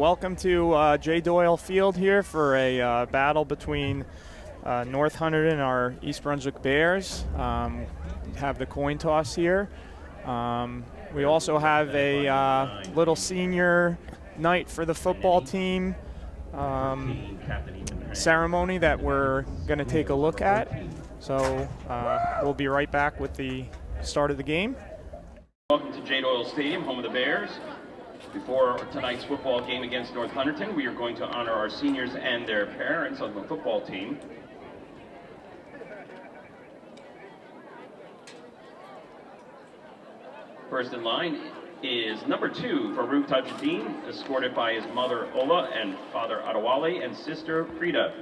welcome to Jay Doyle Field here for a battle between North Hunterdon and our East Brunswick Bears. Have the coin toss here. We also have a little senior night for the football team ceremony that we're going to take a look at. So we'll be right back with the start of the game. Welcome to Jay Doyle Stadium, home of the Bears. Before tonight's football game against North Hunterdon, we are going to honor our seniors and their parents on the football team. First in line is number 2, Farouk Tajuddin, escorted by his mother Ola and father Adewale and sister Frida.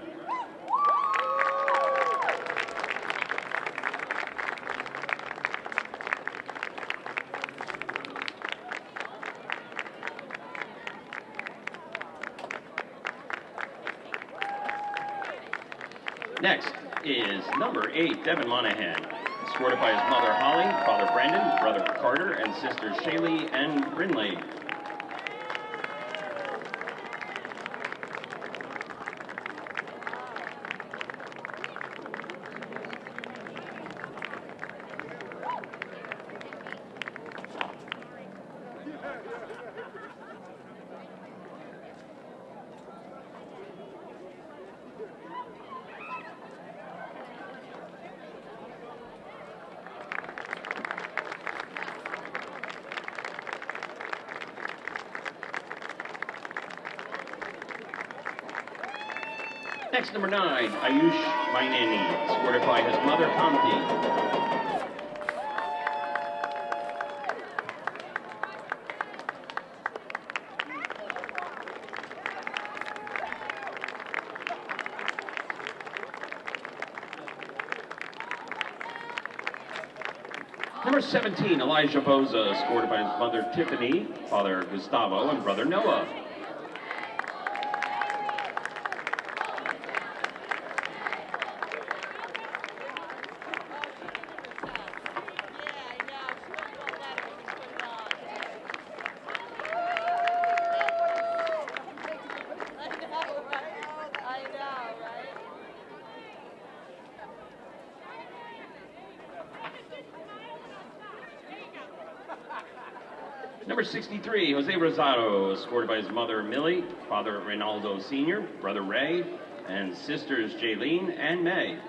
Next is number 8, Devin Monahan, escorted by his mother Holly, father Brandon, brother Carter, and sisters Shaylee and Brinley. Next, number 9, Ayush Maineni, escorted by his mother, Kamti. Number 17, Elijah Boza, escorted by his mother, Tiffany, father, Gustavo, and brother, Noah. Number 63, Jose Rosado, escorted by his mother, Millie, father, Reynaldo Sr., brother, Ray, and sisters, Jaylene and May.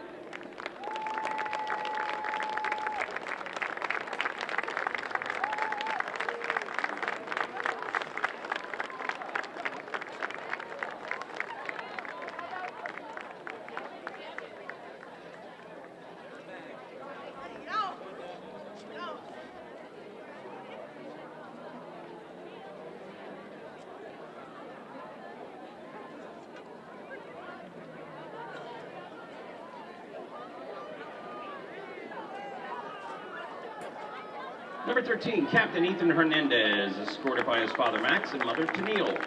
Number 13, Captain Ethan Hernandez, escorted by his father Max and mother Tennille.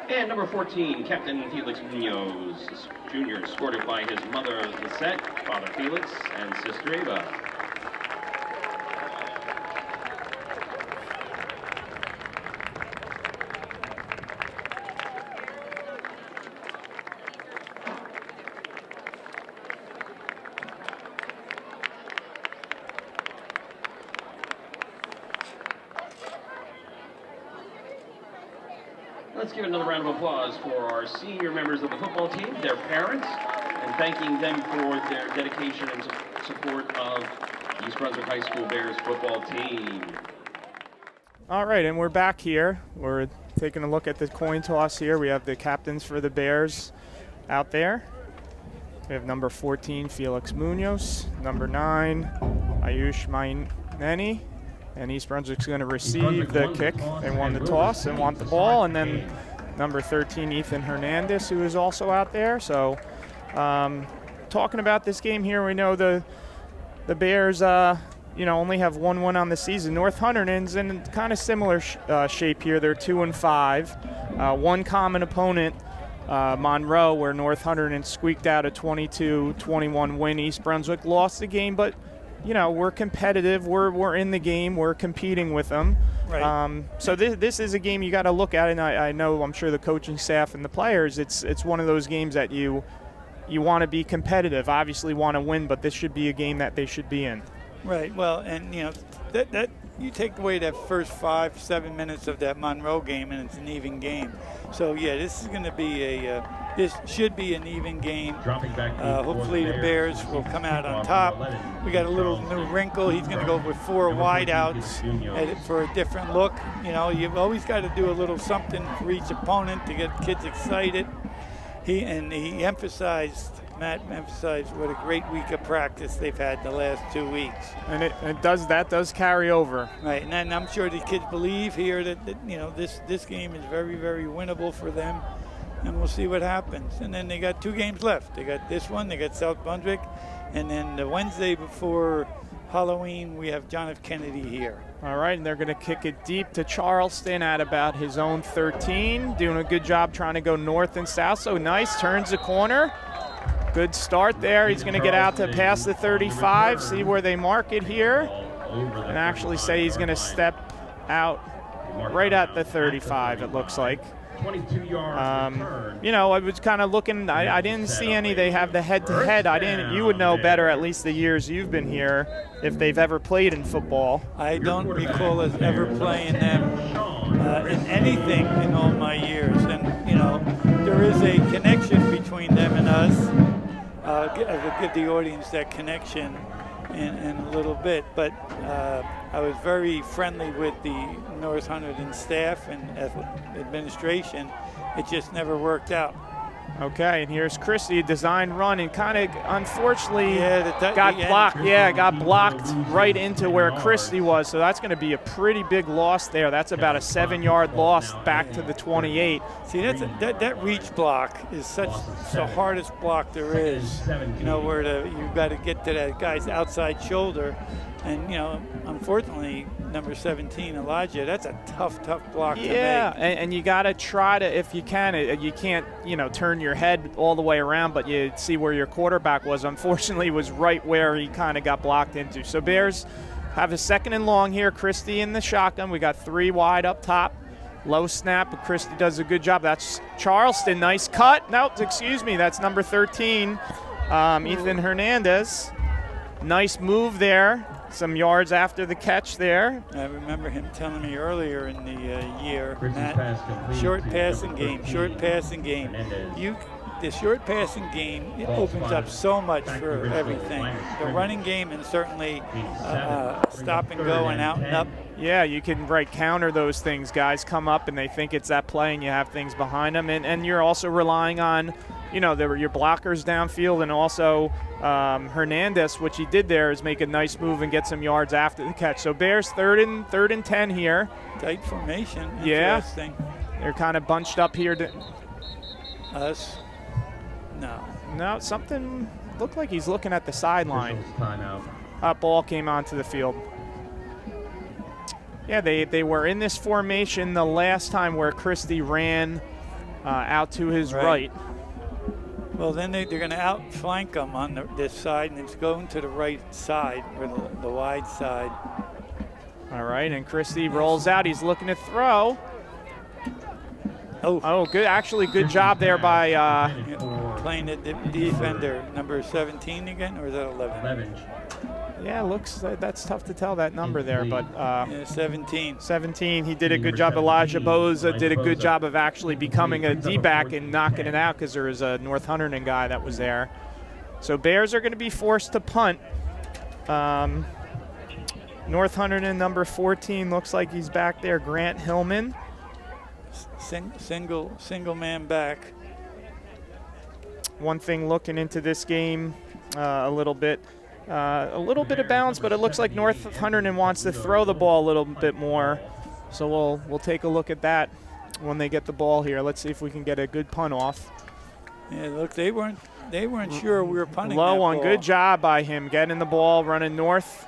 And number 14, Captain Felix Munoz, Jr., escorted by his mother, Lisette, father Felix, and sister Ava. Let's give another round of applause for our senior members of the football team, their parents, and thanking them for their dedication and support of East Brunswick High School Bears football team. All right, and we're back here. We're taking a look at the coin toss here. We have the captains for the Bears out there. We have number 14, Felix Munoz, number 9, Ayush Maineni. And East Brunswick's going to receive the kick. They won the toss and want the ball. And then number 13, Ethan Hernandez, who is also out there. So talking about this game here, we know the Bears only have 1 win on the season. North Hunterdon's in kind of similar shape here. They're 2-5. One common opponent, Monroe, where North Hunterdon squeaked out a 22-21 win. East Brunswick lost the game, but we're competitive. We're in the game. We're competing with them. Right. So this is a game you got to look at, and I'm sure the coaching staff and the players. It's one of those games that you want to be competitive. Obviously, want to win, but this should be a game that they should be in. Right. Well, and that you take away that first 5-7 minutes of that Monroe game, and it's an even game. So yeah, this is going to be this should be an even game. Hopefully the Bears will come out on top. We got a little new wrinkle. He's going to go with 4 wideouts for a different look. You've always got to do a little something for each opponent to get kids excited. Matt emphasized what a great week of practice they've had the last 2 weeks. And it does carry over. Right, and then I'm sure the kids believe here that this game is very, very winnable for them, and we'll see what happens. And then they got 2 games left. They got this one, they got South Brunswick, and then the Wednesday before Halloween, we have John F. Kennedy here. All right, and they're going to kick it deep to Charleston at about his own 13. Doing a good job trying to go north and south. So nice, turns the corner. Good start there. He's going to get out to past the 35, see where they mark it here, and actually say he's going to step out right at the 35, it looks like. 22 yards. I was kind of looking. I didn't see any. They have the head-to-head. You would know better, at least the years you've been here, if they've ever played in football. I don't recall us ever playing them in anything in all my years. And there is a connection between them and us. I'll give the audience that connection in a little bit. But I was very friendly with the North Hunterdon staff and administration. It just never worked out. Okay, and here's Christie, a design run, and kind of unfortunately got blocked. End. Yeah, got blocked right into where Christie was. So that's going to be a pretty big loss there. That's about a 7-yard loss back to the 28. See, that reach block is the hardest block there is. Where you've got to get to that guy's outside shoulder. And, unfortunately, number 17, Elijah, that's a tough block to make. Yeah, and you got to try to, if you can, you can't, turn your head all the way around, but you see where your quarterback was. Unfortunately, was right where he kind of got blocked into. So Bears have a 2nd and long here. Christie in the shotgun. We got 3 wide up top. Low snap, but Christie does a good job. That's Charleston. Nice cut. No, excuse me. That's number 13, Ethan Hernandez. Nice move there. Some yards after the catch there. I remember him telling me earlier in the year, Matt, short passing game. The short passing game, it opens up so much for everything. The running game and certainly stop and go and out and up. Yeah, you can counter those things. Guys come up and they think it's that play and you have things behind them. And you're also relying on, your blockers downfield, and also Hernandez, which he did there, is make a nice move and get some yards after the catch. So Bears third and 10 here. Tight formation. Yeah. Interesting. They're kind of bunched up here. Us? No, something looked like he's looking at the sideline. Ball came onto the field. Yeah, they were in this formation the last time where Christie ran out to his right. Well, then they're going to outflank them on this side, and it's going to the right side, or the wide side. All right, and Christie rolls out. He's looking to throw. Oh, good! Actually, good job there by playing the defender, number 17 again, or is that 11? Yeah, that's tough to tell that number there, but 17. 17. He did a good job. Elijah Boza did a good job of actually becoming a D-back and knocking it out because there was a North Hunterdon guy that was there. So Bears are going to be forced to punt. North Hunterdon, number 14, looks like he's back there. Grant Hillman. Single man back. One thing looking into this game a little bit of balance, but it looks like North Hunterdon wants to throw the ball a little bit more. So we'll take a look at that when they get the ball here. Let's see if we can get a good punt off. Yeah, look, they weren't sure we were punting low that one. ball. Good job by him getting the ball, running north.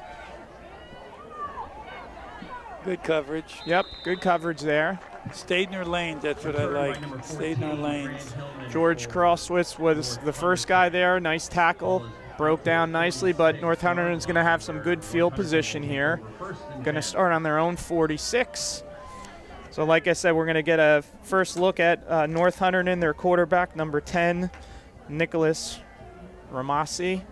Good coverage. Yep, good coverage there. Stayed in their lanes. That's what I like. Stayed in their lanes. George Crosswitz was the first guy there. Nice tackle. Broke down nicely, but North Hunterdon's going to have some good field position here. Going to start on their own 46. So like I said, we're going to get a first look at North Hunterdon, their quarterback, number 10, Nicholas Ramasi.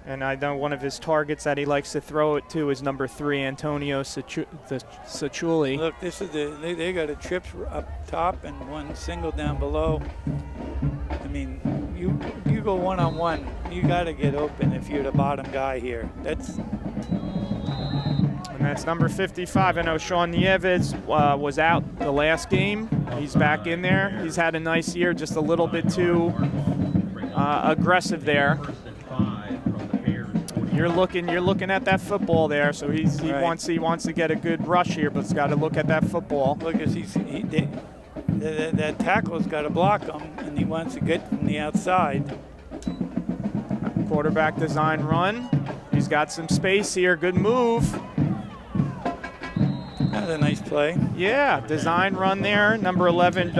And I know one of his targets that he likes to throw it to is number 3, Antonio Sachuli. Look, this is they got a trips up top and one single down below. I mean, you go one-on-one, you got to get open if you're the bottom guy here. And that's number 55. I know Sean Nieves was out the last game. He's back in there. He's had a nice year, just a little bit too aggressive there. You're looking at that football there. So he wants to get a good rush here, but he's got to look at that football. Look, that tackle's got to block him, and he wants to get from the outside. Quarterback design run. He's got some space here. Good move. That's a nice play. Yeah, design run there. Number 11,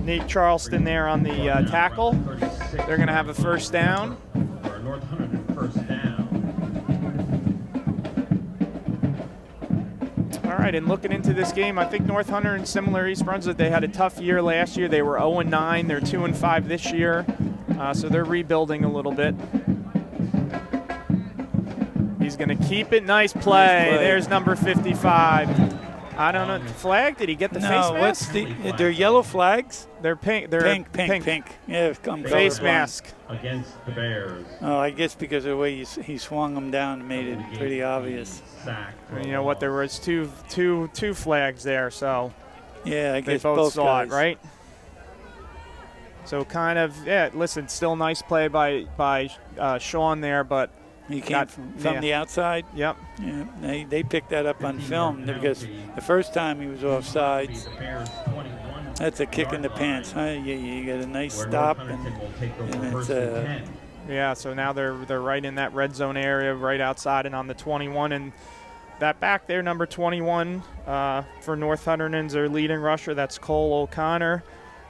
Nate Charleston there on the tackle. They're going to have a first down. North Hunterdon first down. All right, and looking into this game, I think North Hunterdon, similar East Brunswick, they had a tough year last year. They were 0-9. They're 2-5 this year, so they're rebuilding a little bit. He's going to keep it. Nice play. There's number 55. I don't know. Flag? Did he get the face mask? They're yellow flags? They're pink. They're pink. Yeah, face mask. Against the Bears. Oh, I guess because of the way he swung them down made it pretty obvious. And you know what? There was two flags there, so yeah, I guess they both saw guys. it, right? So kind of, yeah. Listen, still nice play by Sean there, but he came from the outside. Yep. Yeah, they picked that up on film because the first time he was offsides. That's a kick in the pants. Huh? You got a nice stop, and it's yeah. So now they're right in that red zone area, right outside and on the 21, and that back there, number 21 for North Hunterdon's their leading rusher. That's Cole O'Connor.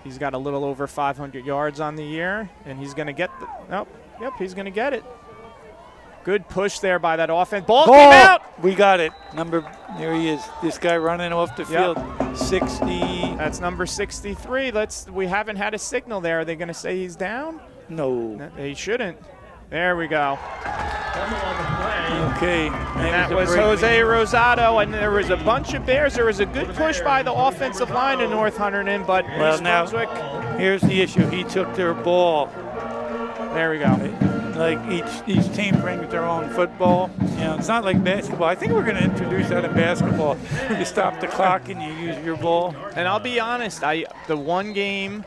He's got a little over 500 yards on the year, and he's going to get he's going to get it. Good push there by that offense. Ball came out. We got it. There he is. This guy running off the field. 60. That's number 63. We haven't had a signal there. Are they going to say he's down? No. They shouldn't. There we go. Okay. And that was Jose Rosado, and there was a bunch of Bears. There was a good push by the offensive line in North Hunterdon, but East Brunswick. Here's the issue. He took their ball. There we go. Like each team brings their own football. It's not like basketball. I think we're going to introduce that in basketball. You stop the clock and you use your ball. And I'll be honest, the one game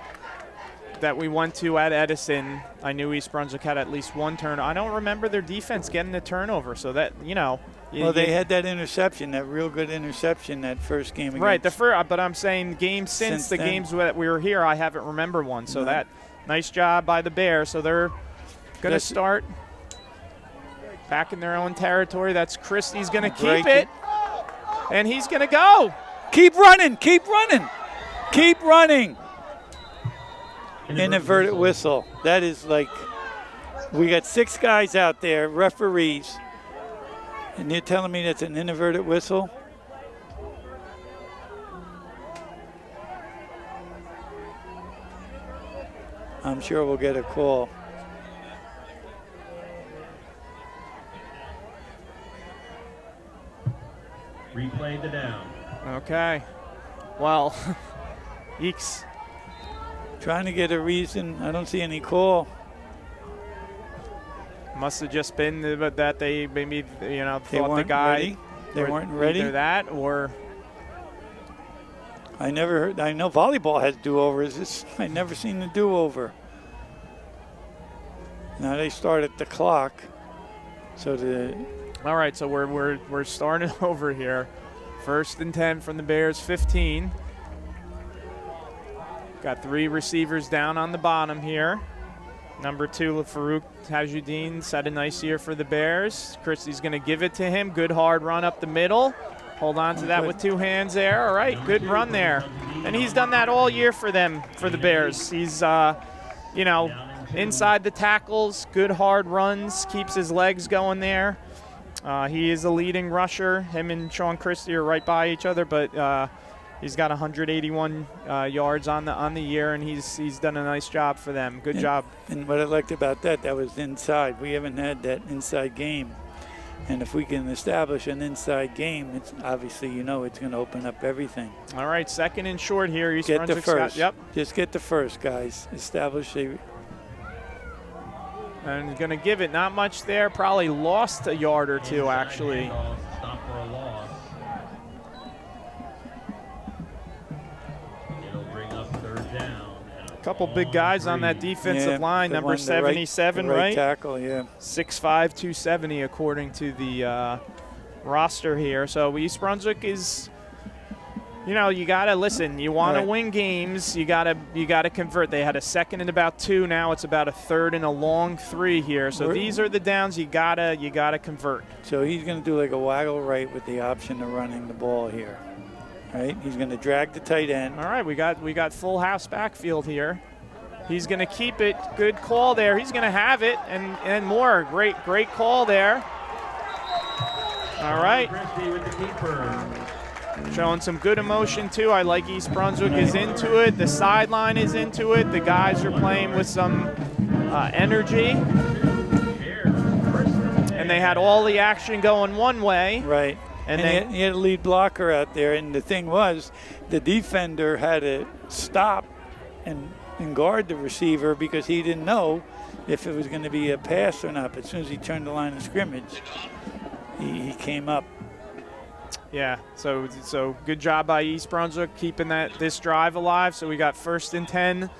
that we went to at Edison, I knew East Brunswick had at least one turnover. I don't remember their defense getting a turnover, so that, Well, they had that interception, that real good interception that first game. Right, but I'm saying games since the games that we were here, I haven't remembered one. So that nice job by the Bears. So they're going to start back in their own territory. That's Christie's going to keep it, and he's going to go. Keep running. Inverted whistle. That is like, we got 6 guys out there, referees, and you're telling me that's an inverted whistle? I'm sure we'll get a call. Replay the down. Okay. Well, Eeks. Trying to get a reason. I don't see any call. Must have just been that they maybe, thought the guy. Ready. They weren't ready. Either that or. I never heard. I know volleyball has do-overs. I never seen the do-over. Now they start at the clock. All right, so we're starting over here. 1st and 10 from the Bears 15. Got 3 receivers down on the bottom here. Number 2, Farouk Tajuddin, had a nice year for the Bears. Christie's going to give it to him. Good hard run up the middle. Hold on to that with 2 hands there. All right, good run there. And he's done that all year for them, for the Bears. He's, you know, inside the tackles, good hard runs, keeps his legs going there. He is a leading rusher. Him and Sean Christie are right by each other, but he's got 181 yards on the year, and he's done a nice job for them. Good job. And what I liked about that was inside. We haven't had that inside game. And if we can establish an inside game, it's obviously, you know, it's going to open up everything. All right, 2nd and short here. East Get the Brunswick's first. Yep. Just get the first, guys. Establish a. And he's going to give it. Not much there. Probably lost a yard or 2, actually. Stop for a loss. It'll bring up 3rd down. Couple big guys on that defensive line. Number 77, right? Tackle, yeah. 6'5", 270 according to the roster here. So East Brunswick is, you know, you gotta listen. You want to win games. You gotta convert. They had a 2nd and about 2. Now it's about a 3rd and a long 3 here. So these are the downs you gotta convert. So he's going to do like a waggle right with the option of running the ball here. Right, he's going to drag the tight end. All right, we got full house backfield here. He's going to keep it. Good call there. He's going to have it and more. Great call there. All right. Showing some good emotion too. I like East Brunswick is into it. The sideline is into it. The guys are playing with some energy. And they had all the action going one way. Right. And he had a lead blocker out there, and the thing was, the defender had to stop and guard the receiver because he didn't know if it was going to be a pass or not. But as soon as he turned the line of scrimmage, he came up. Yeah, so good job by East Brunswick keeping this drive alive. So we got 1st and 10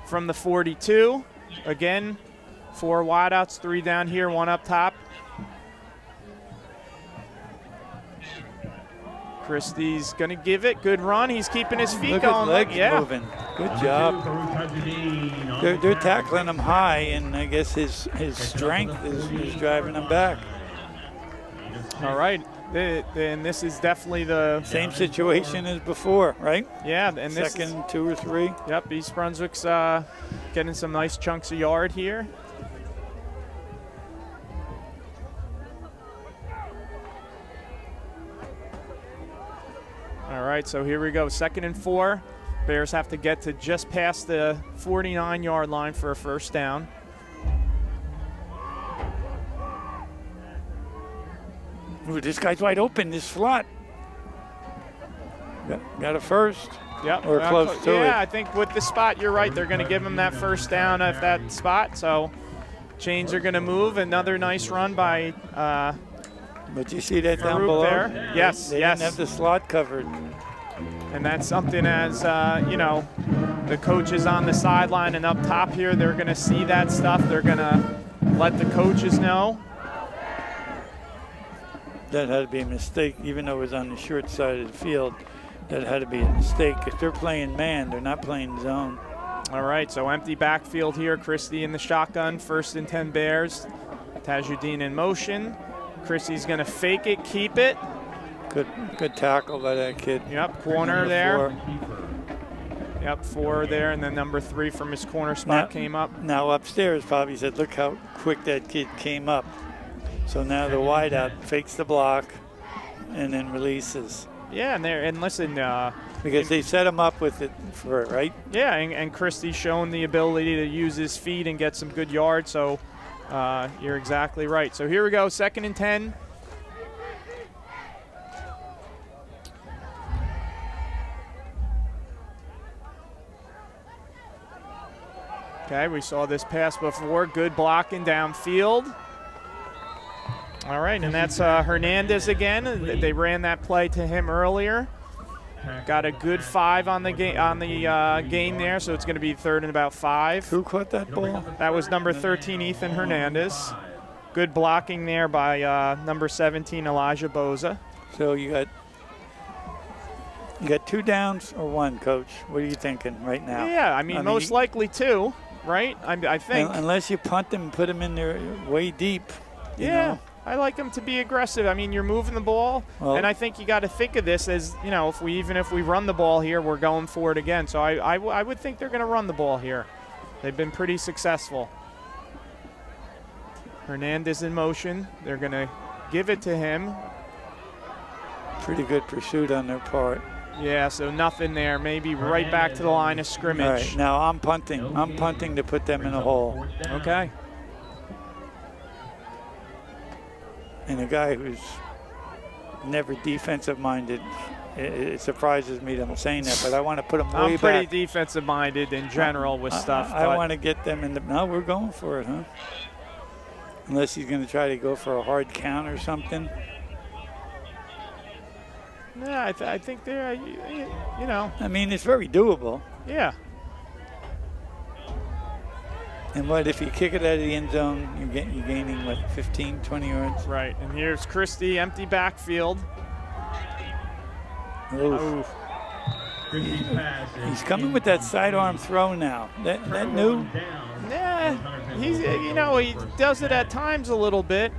from the 42. Again, 4 wideouts, 3 down here, 1 up top. Christie's going to give it. Good run. He's keeping his feet going. Look at legs moving. Good job. They're tackling him high, and I guess his strength is driving him back. All right. And this is definitely the same situation as before, right? Yeah. And this 2nd, 2 or 3. Yep. East Brunswick's getting some nice chunks of yard here. All right, so here we go. 2nd and 4. Bears have to get to just past the 49-yard line for a 1st down. Ooh, this guy's wide open, this slot. Got a 1st. Yep. Or close to it. Yeah, I think with the spot, you're right. They're going to give him that 1st down at that spot. So chains are going to move. Another nice run by but you see that Farouk down below? There. Yes, they yes. didn't have the slot covered. And that's something as, you know, the coaches on the sideline and up top here, they're going to see that stuff. They're going to let the coaches know. That had to be a mistake, even though it was on the short side of the field. That had to be a mistake. If they're playing man, they're not playing zone. All right, so empty backfield here. Christie in the shotgun, 1st and 10 Bears. Tajuddin in motion. Christie's going to fake it, keep it. Good tackle by that kid. Yep, corner there. Yep, 4 there, and then number 3 from his corner spot came up. Now upstairs probably said, look how quick that kid came up. So now the wideout fakes the block and then releases. Yeah, and listen. Because they set him up with it for it, right? Yeah, and Christie's shown the ability to use his feet and get some good yards, so you're exactly right. So here we go, 2nd and 10. Okay, we saw this pass before. Good blocking downfield. All right, and that's Hernandez again. They ran that play to him earlier. Got a good 5 on the game there, so it's going to be 3rd and about 5. Who caught that ball? That was number 13, Ethan Hernandez. Good blocking there by number 17, Elijah Boza. So you got 2 downs or 1, Coach? What are you thinking right now? Yeah, I mean most likely 2. right? I think. Unless you punt them and put them in there way deep. You know? I like them to be aggressive. I mean, you're moving the ball, and I think you got to think of this as, you know, if we run the ball here, we're going for it again. So I would think they're going to run the ball here. They've been pretty successful. Hernandez in motion. They're going to give it to him. Pretty good pursuit on their part. Yeah, so nothing there. Maybe right back to the line of scrimmage. All right, now I'm punting. I'm punting to put them in a hole. Okay. And a guy who's never defensive minded, it surprises me that I'm saying that, but I want to put him way back. I'm pretty defensive minded in general with stuff. I want to get them in the, no, we're going for it, huh? Unless he's going to try to go for a hard count or something. Yeah, I think they're, you know. I mean, it's very doable. Yeah. And what, if you kick it out of the end zone, you're gaining, what, 15, 20 yards? Right, and here's Christie, empty backfield. Oof. He's coming with that sidearm throw now. That new? Yeah, he's, you know, he does it at times a little bit.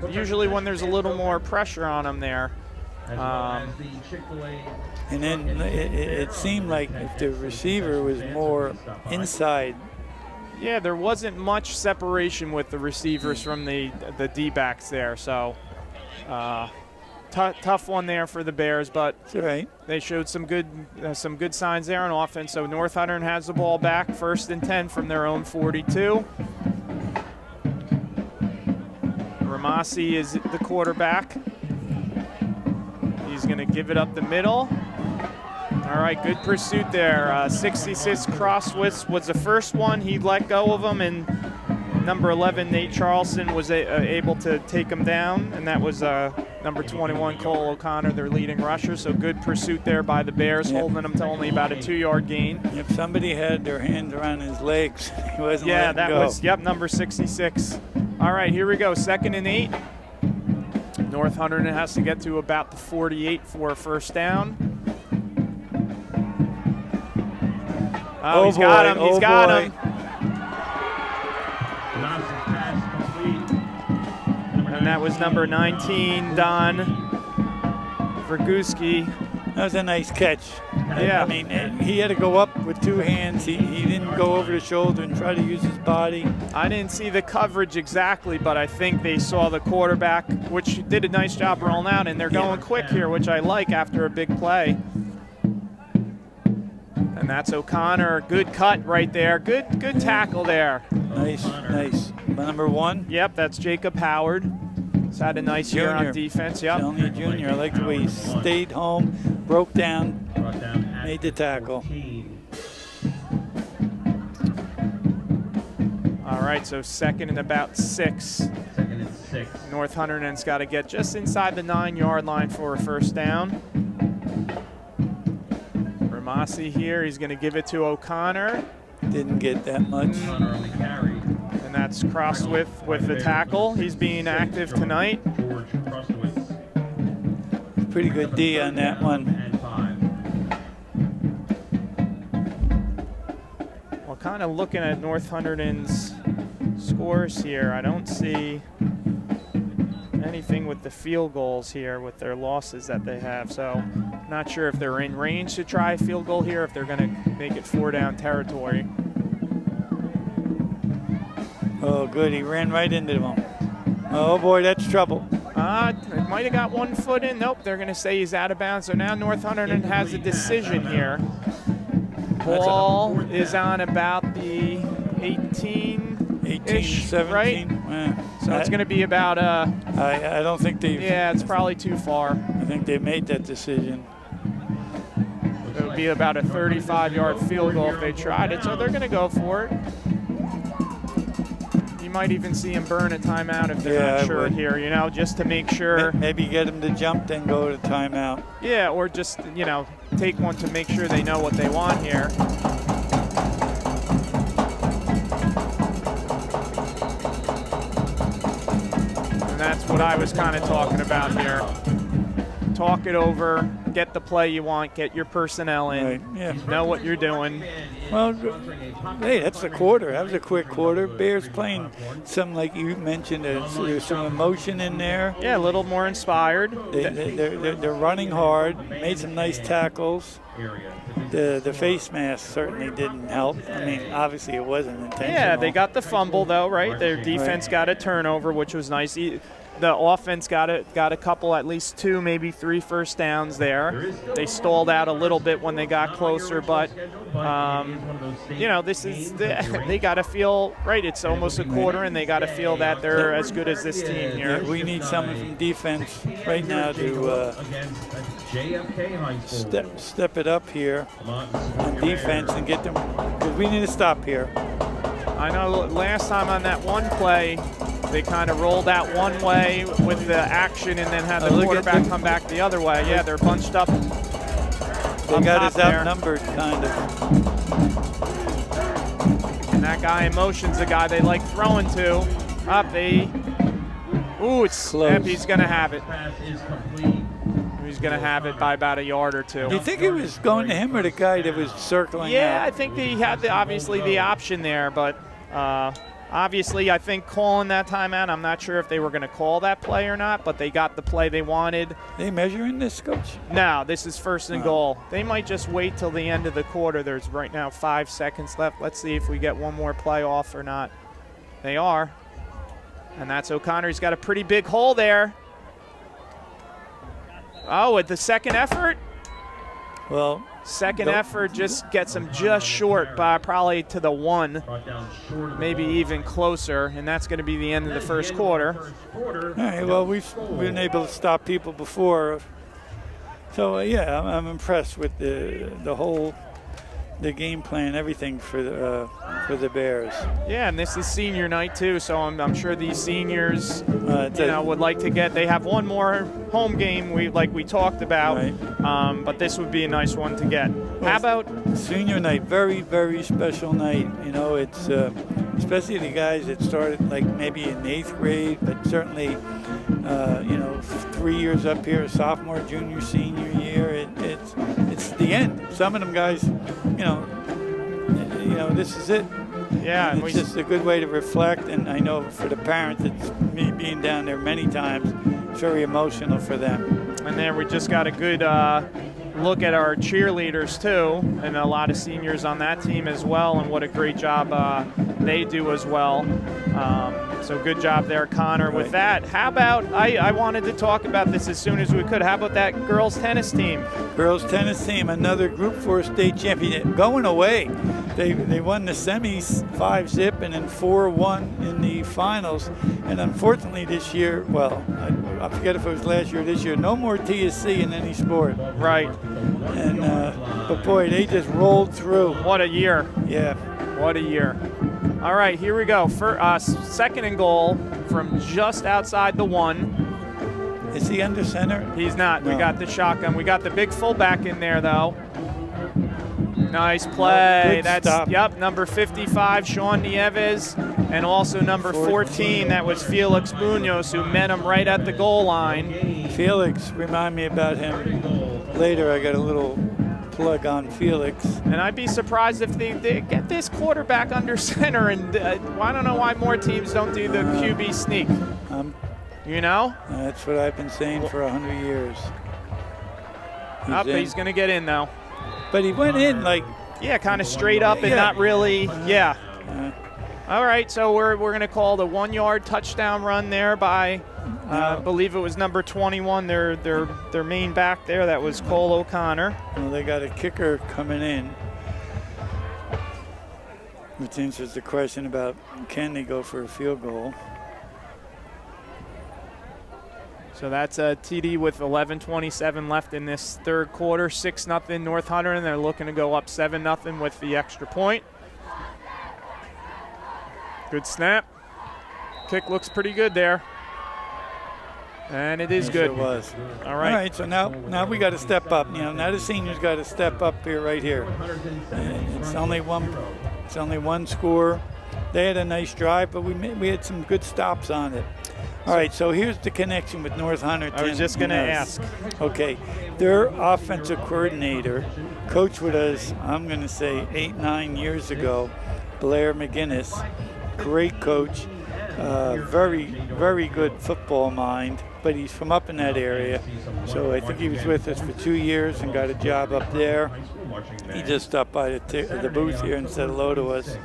Usually when there's a little more pressure on him there. And then it seemed like if the receiver was more inside. Yeah, there wasn't much separation with the receivers from the D-backs there. So tough one there for the Bears, but that's all right. They showed some good signs there on offense. So North Hunterdon has the ball back, 1st and 10 from their own 42. Ramasi is the quarterback. He's going to give it up the middle. All right, good pursuit there. 66 Crosswitz was the first one. He let go of him, and number 11, Nate Charleston, was able to take him down, and that was number 21, Cole O'Connor, their leading rusher. So good pursuit there by the Bears, holding him to only about a 2-yard gain. If somebody had their hands around his legs, he wasn't letting that go. was, number 66. All right, here we go, 2nd and 8. North Hunterdon has to get to about the 48 for a first down. Oh, he's got him. He's got him. And that was number 19, Don Verguski. That was a nice catch. Yeah. I mean, he had to go up with 2 hands. He didn't go over the shoulder and try to use his body. I didn't see the coverage exactly, but I think they saw the quarterback, which did a nice job rolling out, and they're going quick here, which I like after a big play. And that's O'Connor. Good cut right there. Good tackle there. Nice. Number 1? Yep, that's Jacob Howard. He's had a nice year on defense. Yep. Only a junior. I like the way he stayed home, broke down, made the tackle. All right, so 2nd and about 6. 2nd and 6. North Hunterdon's got to get just inside the 9-yard line for a first down. Ramasi here, he's going to give it to O'Connor. Didn't get that much. And that's Crosswith with the tackle. He's being active tonight. Pretty good D on that one. Well, kind of looking at North Hunterdon's scores here, I don't see anything with the field goals here with their losses that they have. So not sure if they're in range to try a field goal here, if they're going to make it 4-down territory. Oh, good. He ran right into them. Oh, boy, that's trouble. It might have got 1 foot in. Nope, they're going to say he's out of bounds. So now North Hunterdon has a decision here. Ball is on about the 18-ish, 17. right? So it's going to be about I don't think they've... Yeah, it's probably too far. I think they made that decision. It would be about a 35-yard field goal if they tried it. So they're going to go for it. You might even see him burn a timeout if they're not sure here, you know, just to make sure. Maybe get him to jump, then go to timeout. Yeah, or just, you know, take one to make sure they know what they want here. And that's what I was kind of talking about here. Talk it over, get the play you want, get your personnel in, Right, yeah. know what you're doing. Well, hey, that's a quarter. That was a quick quarter. Bears playing some, like you mentioned, there's some emotion in there. Yeah, a little more inspired. They're running hard, made some nice tackles. The face mask certainly didn't help. I mean, obviously it wasn't intentional. Yeah, they got the fumble though, right? Their defense got a turnover, which was nice. The offense got a couple, at least 2, maybe 3 first downs there. They stalled out a little bit when they got closer, but you know, this is they got to feel right. It's almost a quarter, and they got to feel that they're as good as this team here. We need someone from defense right now to step it up here on defense and get them, because we need to stop here. I know last time on that one play, they kind of rolled out one way with the action and then had the quarterback come back the other way. Yeah, they're bunched up. They got us outnumbered, kind of. And that guy in motion's the guy they like throwing to. It's close. He's going to have it. He's going to have it by about a yard or 2. Do you think it was going to him or the guy that was circling Yeah, out? I think he had obviously the option there, but obviously I think calling that timeout, I'm not sure if they were going to call that play or not, but they got the play they wanted. They measuring this, Coach? No, this is first and goal. They might just wait till the end of the quarter. There's right now 5 seconds left. Let's see if we get one more play off or not. They are. And that's O'Connor. He's got a pretty big hole there. Oh, at the second effort? Well, second effort just gets him just short by probably to the 1, maybe even closer, and that's going to be the end of the first quarter. All right, well, we've been able to stop people before. So, yeah, I'm impressed with the game plan, everything for the Bears. Yeah, and this is senior night too, so I'm sure these seniors, would like to get. They have one more home game we talked about, right. But this would be a nice one to get. Well, how about senior night? Very, very special night. You know, it's especially the guys that started like maybe in 8th grade, but certainly 3 years up here, sophomore, junior, senior year. It's the end. Some of them guys, this is it. Yeah, and it's just a good way to reflect, and I know for the parents, it's me being down there many times, it's very emotional for them. And then we just got a good look at our cheerleaders too, and a lot of seniors on that team as well, and what a great job they do as well. So good job there, Connor. With that, how about, I wanted to talk about this as soon as we could. How about that girls tennis team? Girls tennis team, another Group 4 state champion, going away. They won the semis 5-0 and then 4-1 in the finals. And unfortunately this year, well, I forget if it was last year or this year, no more TSC in any sport. Right. And but boy, they just rolled through. What a year. Yeah. What a year. All right, here we go. For second and goal from just outside the 1. Is he under center? He's not. No. We got the shotgun. We got the big fullback in there, though. Nice play. That's stop. Number 55, Sean Nieves, and also number 14, that was Felix Munoz, who met him right at the goal line. Felix, remind me about him later. I got a little plug on Felix. And I'd be surprised if they get this quarterback under center, and I don't know why more teams don't do the QB sneak. That's what I've been saying for 100 years. He's going to get in, though. But he went in kind of straight up and not really, All right, so we're going to call the 1-yard touchdown run there by, I believe it was number 21, their main back there. That was Cole O'Connor. Well, they got a kicker coming in, which answers the question about can they go for a field goal. So that's a TD with 11:27 left in this third quarter. 6-0 North Hunterdon. They're looking to go up 7-0 with the extra point. Good snap. Kick looks pretty good there. And it is good. It was. All right. All right, so now we got to step up. Now the seniors got to step up here, right here. It's only one score. They had a nice drive, but we had some good stops on it. All right, so here's the connection with North Hunterdon. I was just going to and ask. Okay, their offensive coordinator coached with us, I'm going to say 8-9 years ago, Blair McGinnis. Great coach, very, very good football mind, but he's from up in that area. So I think he was with us for 2 years and got a job up there. He just stopped by the booth here and said hello to us.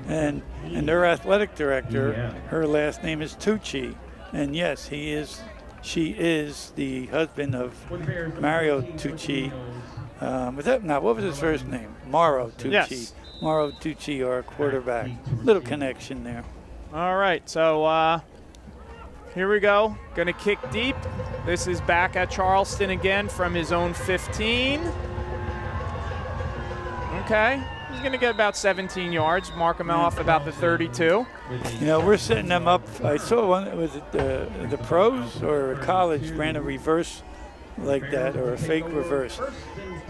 And their athletic director, her last name is Tucci. And yes, she is the husband of Mario Tucci. What was his first name? Mauro Tucci. Yes. Mauro Tucci, our quarterback. Little connection there. All right, so here we go. Going to kick deep. This is back at Charleston again from his own 15. Okay, he's going to get about 17 yards. Mark him off about the 32. You know, we're setting them up. I saw one, was it the pros or college ran a reverse like that, or a fake reverse.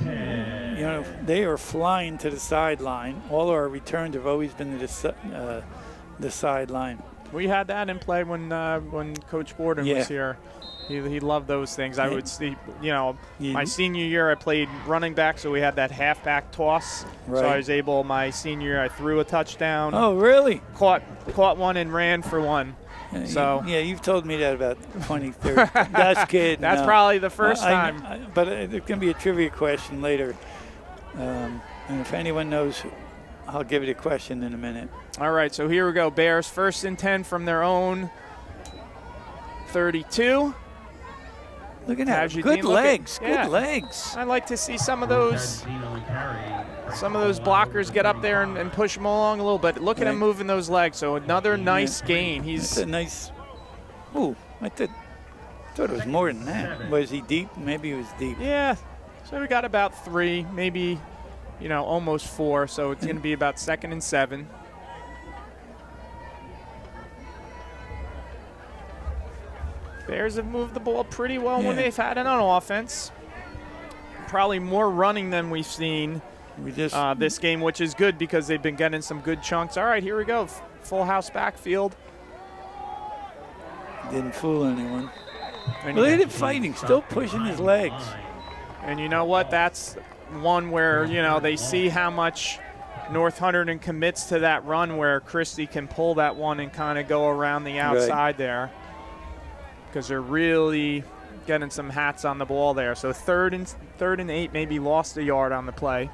You know, they are flying to the sideline. All our returns have always been to the sideline. We had that in play when Coach Borden was here. He loved those things. I would see, my senior year I played running back, so we had that halfback toss. Right. So I was able, my senior year, I threw a touchdown. Oh, really? Caught one and ran for one. So you've told me that about 20, 30. That's kidding. That's probably the first time. But there's going to be a trivia question later. And if anyone knows, I'll give you a question in a minute. All right, so here we go. Bears 1st and 10 from their own 32. Look at that. Good legs. Good legs. I'd like to see some of those blockers get up there and push him along a little bit. Look at him moving those legs. So another nice gain. That's a nice. Ooh, I thought it was more than that. Was he deep? Maybe he was deep. Yeah. So we got about 3, maybe, almost 4. So it's going to be about 2nd and 7. Bears have moved the ball pretty well when they've had it on offense. Probably more running than we've seen this game, which is good because they've been getting some good chunks. All right, here we go. Full house backfield. Didn't fool anyone. Look at him fighting, still pushing his legs. And you know what? That's one where, they see how much North Hunterdon commits to that run where Christie can pull that one and kind of go around the outside there. Because they're really getting some hats on the ball there. So 3rd and 8, maybe lost a yard on the play.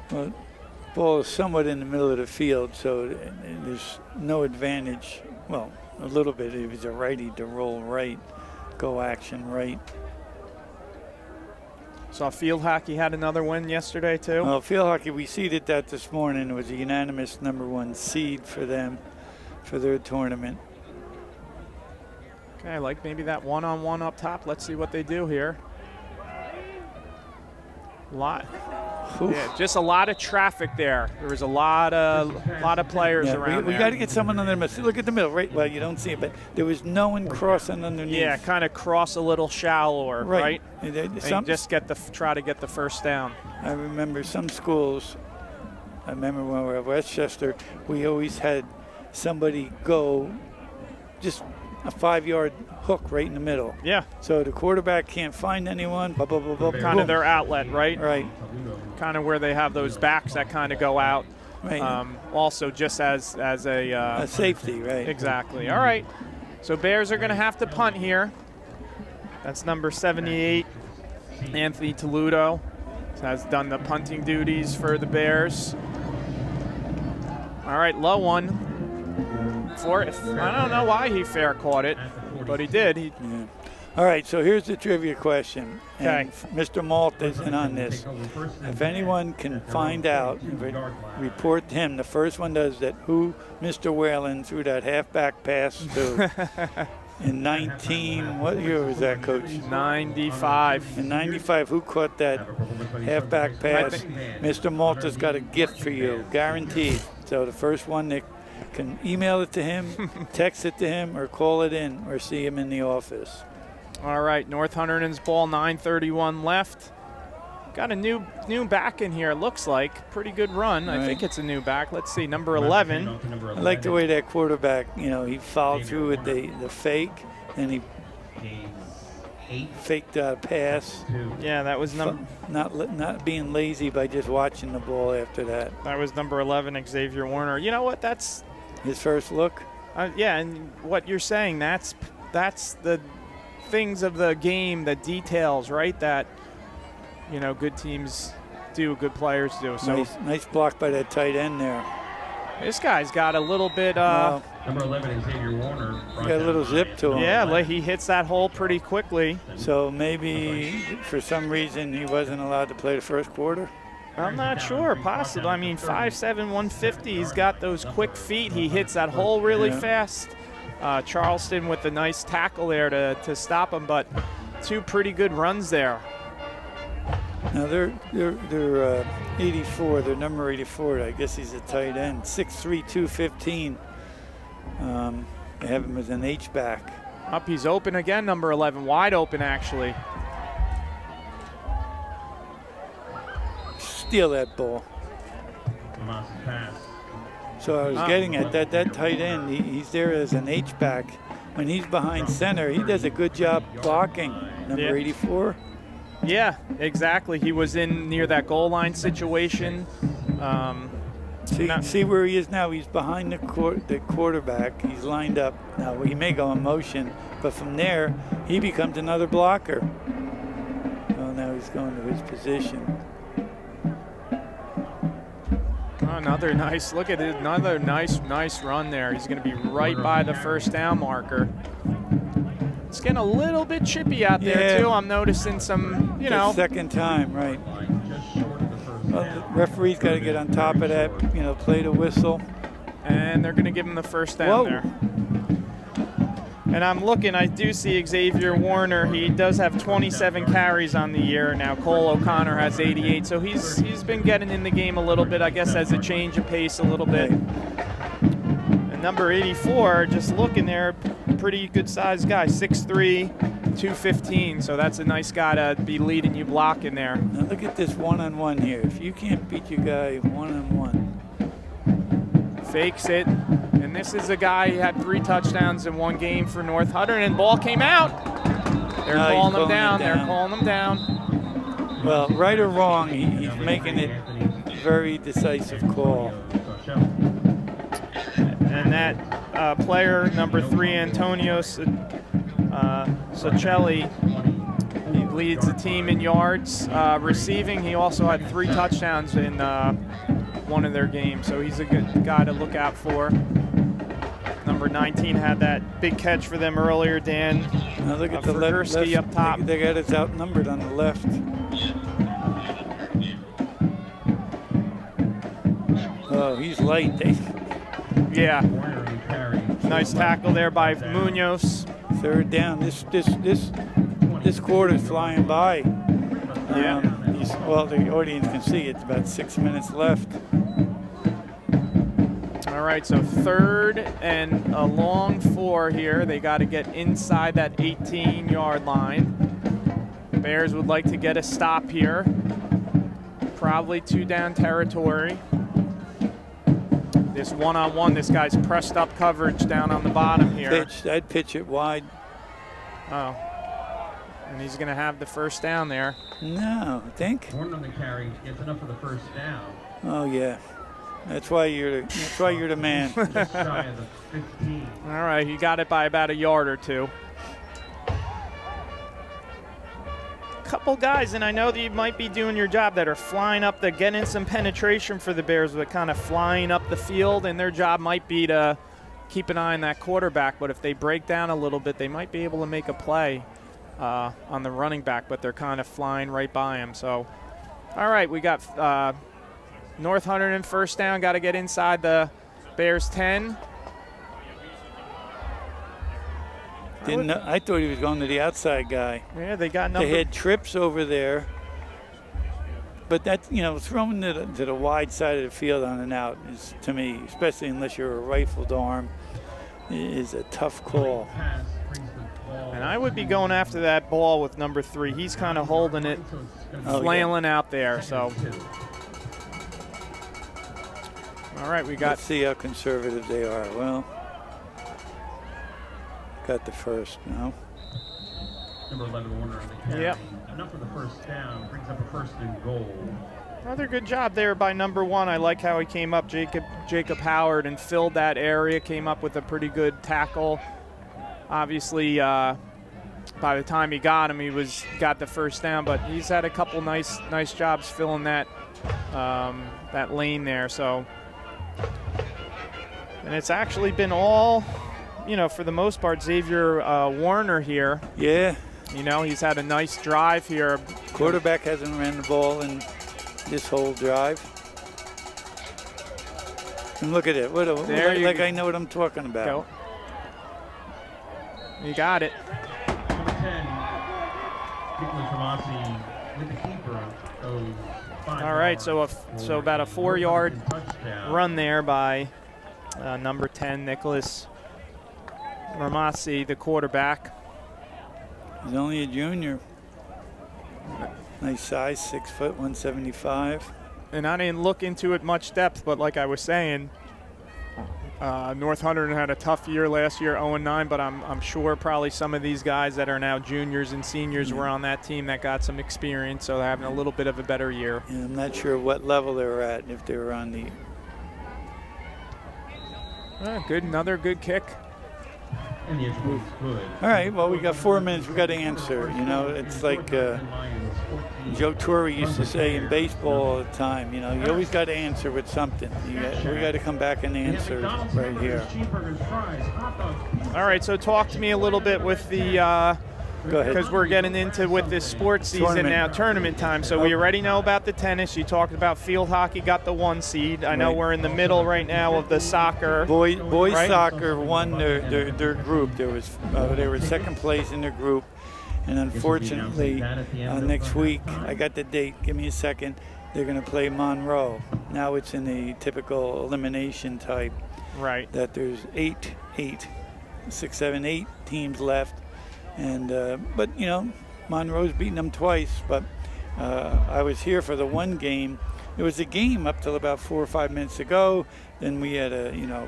Well, ball is somewhat in the middle of the field, so there's no advantage. Well, a little bit if he's a righty to roll right, go action right. Saw field hockey had another win yesterday too. Well, field hockey, we seeded that this morning. It was a unanimous #1 seed for them for their tournament. Okay, I like maybe that one-on-one up top. Let's see what they do here. Just a lot of traffic there. There was a lot of players around. We got to get someone on the middle. Look at the middle, right? Well, you don't see it, but there was no one crossing underneath. Yeah, kind of cross a little shallower, right? And just try to get the first down. I remember some schools. I remember when we were at Westchester, we always had somebody go just a 5-yard hook right in the middle. Yeah. So the quarterback can't find anyone. Blah, blah, blah, blah, kind of their outlet, right? Right. Kind of where they have those backs that kind of go out. Right. Also just as a safety, right. Exactly. All right. So Bears are going to have to punt here. That's number 78, Anthony Toludo. Has done the punting duties for the Bears. All right, low one. I don't know why he fair caught it, but he did. All right, so here's the trivia question. Okay. And Mr. Malt is in on this. If anyone can find out, report to him, the first one does that, who Mr. Whalen threw that halfback pass to in what year was that, Coach? 95. In 95, who caught that halfback pass? Mr. Malta's got a gift for you, guaranteed. So the first one that can email it to him, text it to him, or call it in, or see him in the office. All right, North Hunterdon's ball, 9:31 left. Got a new back in here, it looks like. Pretty good run. Right. I think it's a new back. Let's see, number 11. I like the way that quarterback, you know, he followed through with the fake, and he faked a pass. Yeah, that was Not being lazy by just watching the ball after that. that was number 11, Xavier Warner. You know what? That's His first look. yeah, and what you're saying, that's the things of the game, the details, right? That, you know, good teams do, good players do. So Nice block by that tight end there. this guy's got a little bit. Number 11, Xavier Warner. Got a little zip to him. Yeah, like he hits that hole pretty quickly. So maybe for some reason he wasn't allowed to play the first quarter. I'm not sure, possibly. I mean, 5'7", 150. He's got those quick feet. He hits that hole really fast. Charleston with a nice tackle there to stop him, but two pretty good runs there. Now they're 84. They're number 84. I guess he's a tight end. 6'3", 215. They have him as an H-back. Up, he's open again, number 11. Wide open, actually. Steal that ball. Pass. So I was getting at that tight end. He's there as an H-back. When he's behind center, he does a good job blocking. Number 84. Yeah, exactly. He was in near that goal line situation. See where he is now. He's behind the quarterback. He's lined up. Now he may go in motion, but from there he becomes another blocker. Oh, now he's going to his position. Another nice look at it. Another nice run there. He's going to be right by the first down marker. It's getting a little bit chippy out there too. I'm noticing some, you know. Second time, right? Well, the referee's got to get on top of that. You know, play the whistle. And they're going to give him the first down there. And I'm looking, I do see Xavier Warner. He does have 27 carries on the year. Now Cole O'Connor has 88. So he's been getting in the game a little bit, I guess, as a change of pace a little bit. And number 84, just looking there, pretty good sized guy, 6'3", 215. So that's a nice guy to be leading you blocking there. Now look at this one-on-one here. If you can't beat your guy one-on-one. Fakes it. And this is a guy who had 3 touchdowns in one game for North Hunterdon, and ball came out. They're calling him down. They're calling him down. Well, right or wrong, he's making it very decisive call. And that player, number 3, Antonio Socelli, he leads the team in yards. Receiving, he also had 3 touchdowns in one of their games, so he's a good guy to look out for. Number 19 had that big catch for them earlier, Dan. Now look at the left up top. They got us outnumbered on the left. Oh, he's light. Yeah. Nice tackle there by Munoz. Third down. This quarter's flying by. Yeah. Well, the audience can see it's about 6 minutes left. All right, so 3rd and a long 4 here. They got to get inside that 18-yard line. Bears would like to get a stop here. Probably 2 down territory. This one-on-one, this guy's pressed up coverage down on the bottom here. I'd pitch it wide. Oh. And he's going to have the first down there. No, I think. Warren on the carry gets enough for the first down. Oh yeah, that's why you're the man. Just shy of the 15. All right, he got it by about a yard or 2. Couple guys, and I know that you might be doing your job, that are flying up, they're getting some penetration for the Bears, but kind of flying up the field, and their job might be to keep an eye on that quarterback. But if they break down a little bit, they might be able to make a play on the running back, but they're kind of flying right by him. So, all right, we got North Hunterdon first down, got to get inside the Bears 10. I thought he was going to the outside guy. Yeah, they got number. They had trips over there, but that's, you know, throwing to the wide side of the field on and out is, to me, especially unless you're a rifled arm, is a tough call. And I would be going after that ball with number 3. He's kind of holding it, flailing out there. So, all right, we got. Let's see how conservative they are. Well, got the first now. Number 11, Warner on the carry. Yep. Enough for the first down. Brings up a first and goal. Another good job there by number 1. I like how he came up, Jacob Howard, and filled that area. Came up with a pretty good tackle. Obviously, by the time he got him, got the first down. But he's had a couple nice jobs filling that that lane there. So, and it's actually been all, for the most part, Xavier Warner here. Yeah. He's had a nice drive here. Quarterback hasn't ran the ball in this whole drive. And look at it. I know what I'm talking about. Go. You got it. Number 10, Nicholas Ramasi with the keeper. All right, so about a 4-yard run there by number 10, Nicholas Ramasi, the quarterback. He's only a junior. Nice size, 6 foot, 175. And I didn't look into it much depth, but like I was saying, North Hunterdon had a tough year last year, 0-9, but I'm sure probably some of these guys that are now juniors and seniors were on that team that got some experience, so they're having a little bit of a better year. Yeah, I'm not sure what level they were at, if they were on the... Another good kick. And the extra is good. All right, well, we got 4 minutes. We got to answer. It's like Joe Torre used to say in baseball all the time, you always got to answer with something. We got to come back and answer right here. All right, so talk to me a little bit with the Go ahead. because we're getting into with this sports season now, tournament time. So we already know about the tennis. You talked about field hockey, got the 1 seed. I know we're in the middle right now of the soccer. Boys right? soccer won their group. They were second place in their group, and unfortunately, next week I got the date. Give me a second. They're going to play Monroe. Now it's in the typical elimination type. Right. That there's 8 teams left. And but Monroe's beaten them twice. But I was here for the one game. It was a game up till about 4 or 5 minutes ago. Then we had to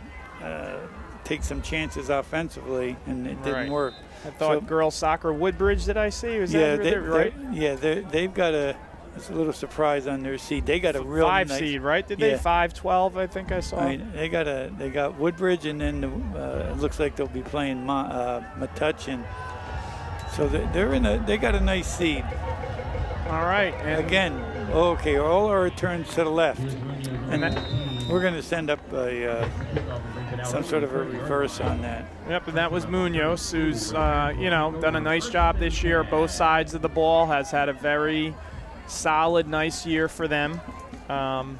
take some chances offensively, and it didn't work. I thought girls soccer Woodbridge. Did I see? Was that right? They've got it's a little surprise on their seed. They got a real 5 nice seed, right? Did they 5-12? I think I saw. Right. They got Woodbridge, and then it looks like they'll be playing Metuchen. So they got a nice seed. All right. And again, okay, all our returns to the left. And we're going to send up some sort of a reverse on that. Yep, and that was Munoz, who's done a nice job this year. Both sides of the ball, has had a very solid, nice year for them. All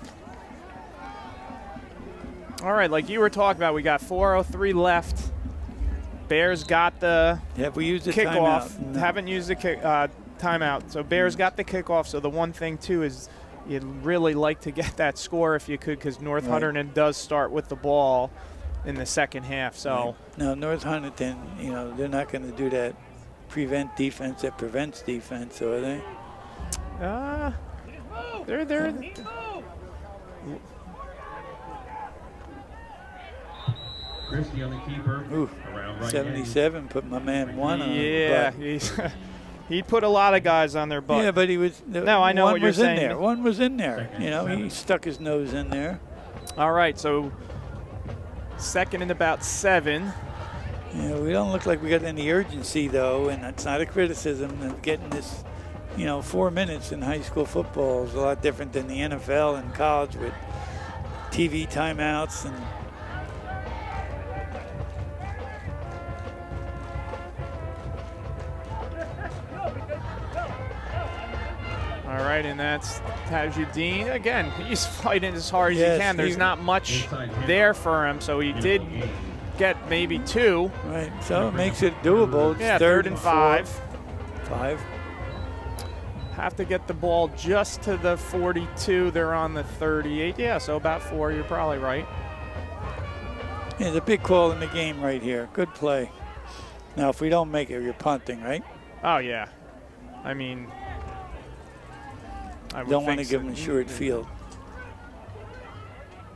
right, like you were talking about, we got 4:03 left. Bears got the Have we used the kickoff. timeout? No. Haven't used the timeout. So Bears got the kickoff. So the one thing, too, is you'd really like to get that score if you could, because North Hunterdon does start with the ball in the second half. So Now, North Hunterdon, they're not going to do that prevent defense that prevents defense, are they? They're Christie on the keeper. Around right 77 put my man 1 on. Yeah, he put a lot of guys on their butt. Yeah, but he was. No, I know one what you're was saying. in there. One was in there. He stuck his nose in there. All right, so second and about 7. Yeah, we don't look like we got any urgency though, and that's not a criticism of getting this. 4 minutes in high school football is a lot different than the NFL and college with TV timeouts and. All right, and that's Tajuddin. Again, he's fighting as hard as he can. There's not much there for him, so he did get maybe 2. Right, so it makes it doable. It's third and 5. 5. Have to get the ball just to the 42. They're on the 38. Yeah, so about 4. You're probably right. Yeah, the big call in the game right here. Good play. Now, if we don't make it, you're punting, right? Oh, yeah. I mean, I would Don't want to think give so. them a short field.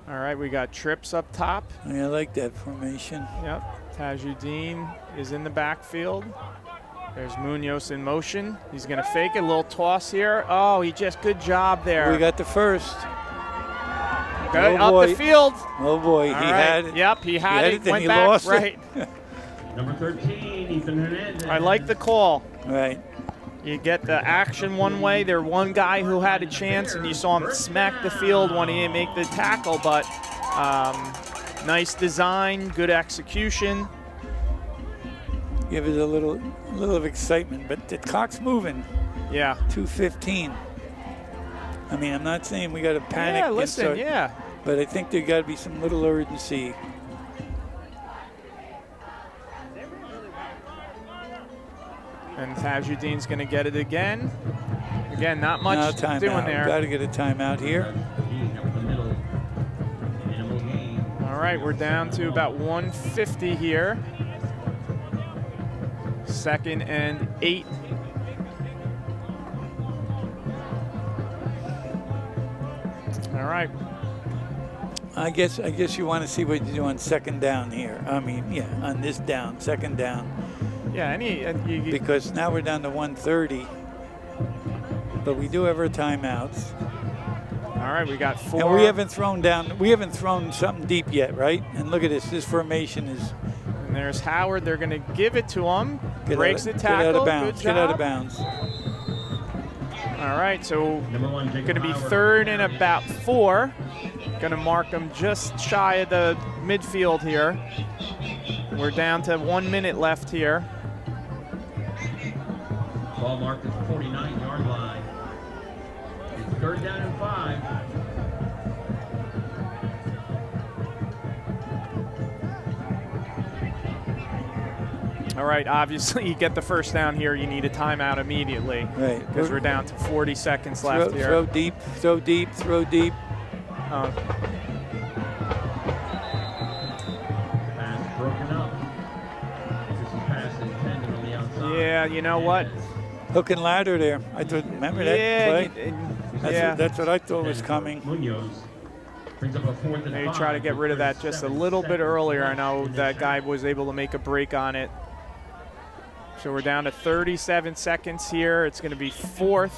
All right, we got trips up top. I like that formation. Yep. Tajuddin is in the backfield. There's Munoz in motion. He's going to fake it. A little toss here. Oh, good job there. We got the first. Good, Oh, up the boy. field. Oh, boy. All He right. had it. Yep, he had it. then Went he back. lost Right. it. Number 13, Ethan Hernandez. I like the call. Right. You get the action one way. There one guy who had a chance, and you saw him smack the field when he didn't make the tackle, but nice design, good execution. Give it a little of excitement, but the clock's moving. Yeah. 2:15. I mean, I'm not saying we got to panic. Yeah, and listen, start, yeah. But I think there got to be some little urgency. And Tajuddin's going to get it again. Again, not much No doing timeout. there. Got to get a timeout here. All right, we're down to about 150 here. 2nd and 8. All right. I guess you want to see what you do on 2nd down here. I mean, yeah, on this down, 2nd down. Yeah, Because now we're down to 130. But we do have our timeouts. all right, we got 4. And we haven't thrown something deep yet, right? And look at this. This formation is And there's Howard. They're going to give it to him. Breaks the Get tackle. out of bounds. Good Get out job. of bounds. All right, so Number 1, Jacob going to be Howard. 3rd and about 4. Going to mark them just shy of the midfield here. We're down to 1 minute left here. Ball marked at the 49-yard line. It's 3rd down and 5. All right, obviously you get the first down here, you need a timeout immediately. Right. Because we're down to 40 seconds left here. Throw deep, throw deep, throw deep. Pass broken up. This is pass intended on the outside. Yeah, you know what? Hook and ladder there. I thought, remember that play? That's what I thought was coming. Munoz brings up a 4th and Maybe 5. try to get rid of that just a little bit earlier. I know that guy was able to make a break on it. So we're down to 37 seconds here. It's going to be 4th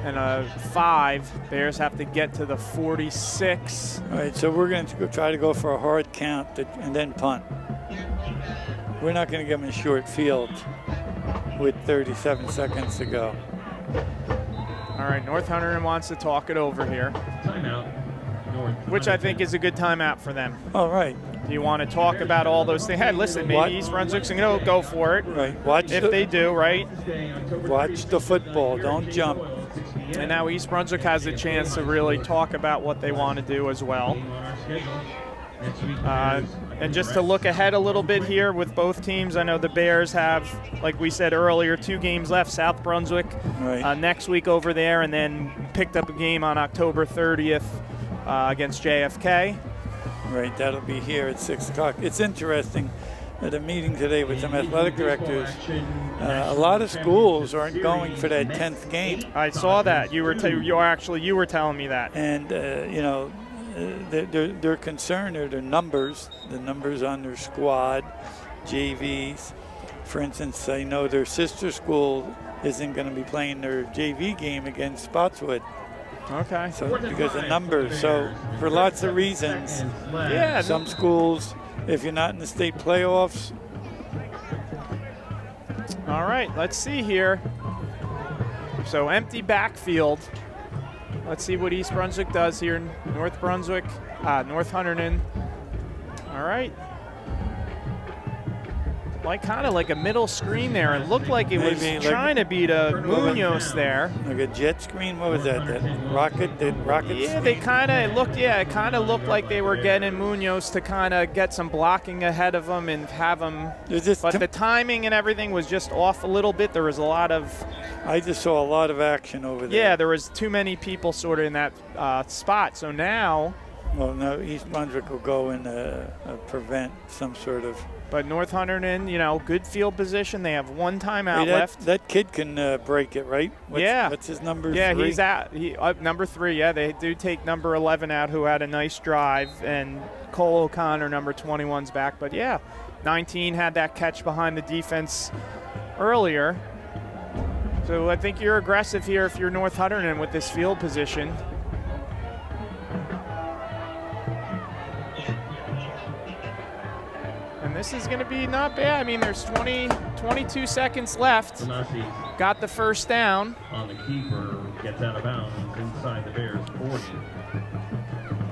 and a 5. Bears have to get to the 46. All right, so we're going to try to go for a hard count and then punt. We're not going to give them a short field with 37 seconds to go. All right, North Hunterdon wants to talk it over here, Timeout. North which I Hunterdon. think is a good timeout for them. All right. Do you want to talk about all those things? Hey, listen, maybe What? East Brunswick's going to go for it. Right. Watch If they do, right? watch the football. Don't jump. And now East Brunswick has a chance to really talk about what they want to do as well. And just to look ahead a little bit here with both teams, I know the Bears have, like we said earlier, 2 games left. South Brunswick Right. next week over there, and then picked up a game on October 30th against JFK. Right, that'll be here at 6 o'clock. It's interesting at a meeting today with some athletic directors. A lot of schools aren't going for that 10th game. I saw that. You were telling me that. And, their concern are their numbers, the numbers on their squad, JVs. For instance, I know their sister school isn't going to be playing their JV game against Spotswood. Okay. So because of numbers. So for lots of reasons, Yeah. some schools, if you're not in the state playoffs, All right, let's see here. So empty backfield. Let's see what East Brunswick does here in North Brunswick, North Hunterdon. All right. Kind of like a middle screen there. It looked like it was Maybe like- trying to beat a Munoz there. like a jet screen. What was that? That rocket Yeah, they kind of looked like they were getting Munoz to kind of get some blocking ahead of them and have them. But the timing and everything was just off a little bit. There was a lot of. I just saw a lot of action over there. Yeah, there was too many people sort of in that spot. So now Well, no, East Brunswick will go and prevent some sort of. But North Hunterdon, good field position. They have one timeout left. That kid can break it, right? What's his number? Yeah, 3? he's out. Number 3. Yeah, they do take number 11 out, who had a nice drive, and Cole O'Connor, number 21's back. But yeah, 19 had that catch behind the defense earlier. So I think you're aggressive here if you're North Hunterdon with this field position. And this is going to be not bad. I mean, there's 22 seconds left. Got the first down. On the keeper, gets out of bounds inside the Bears 40.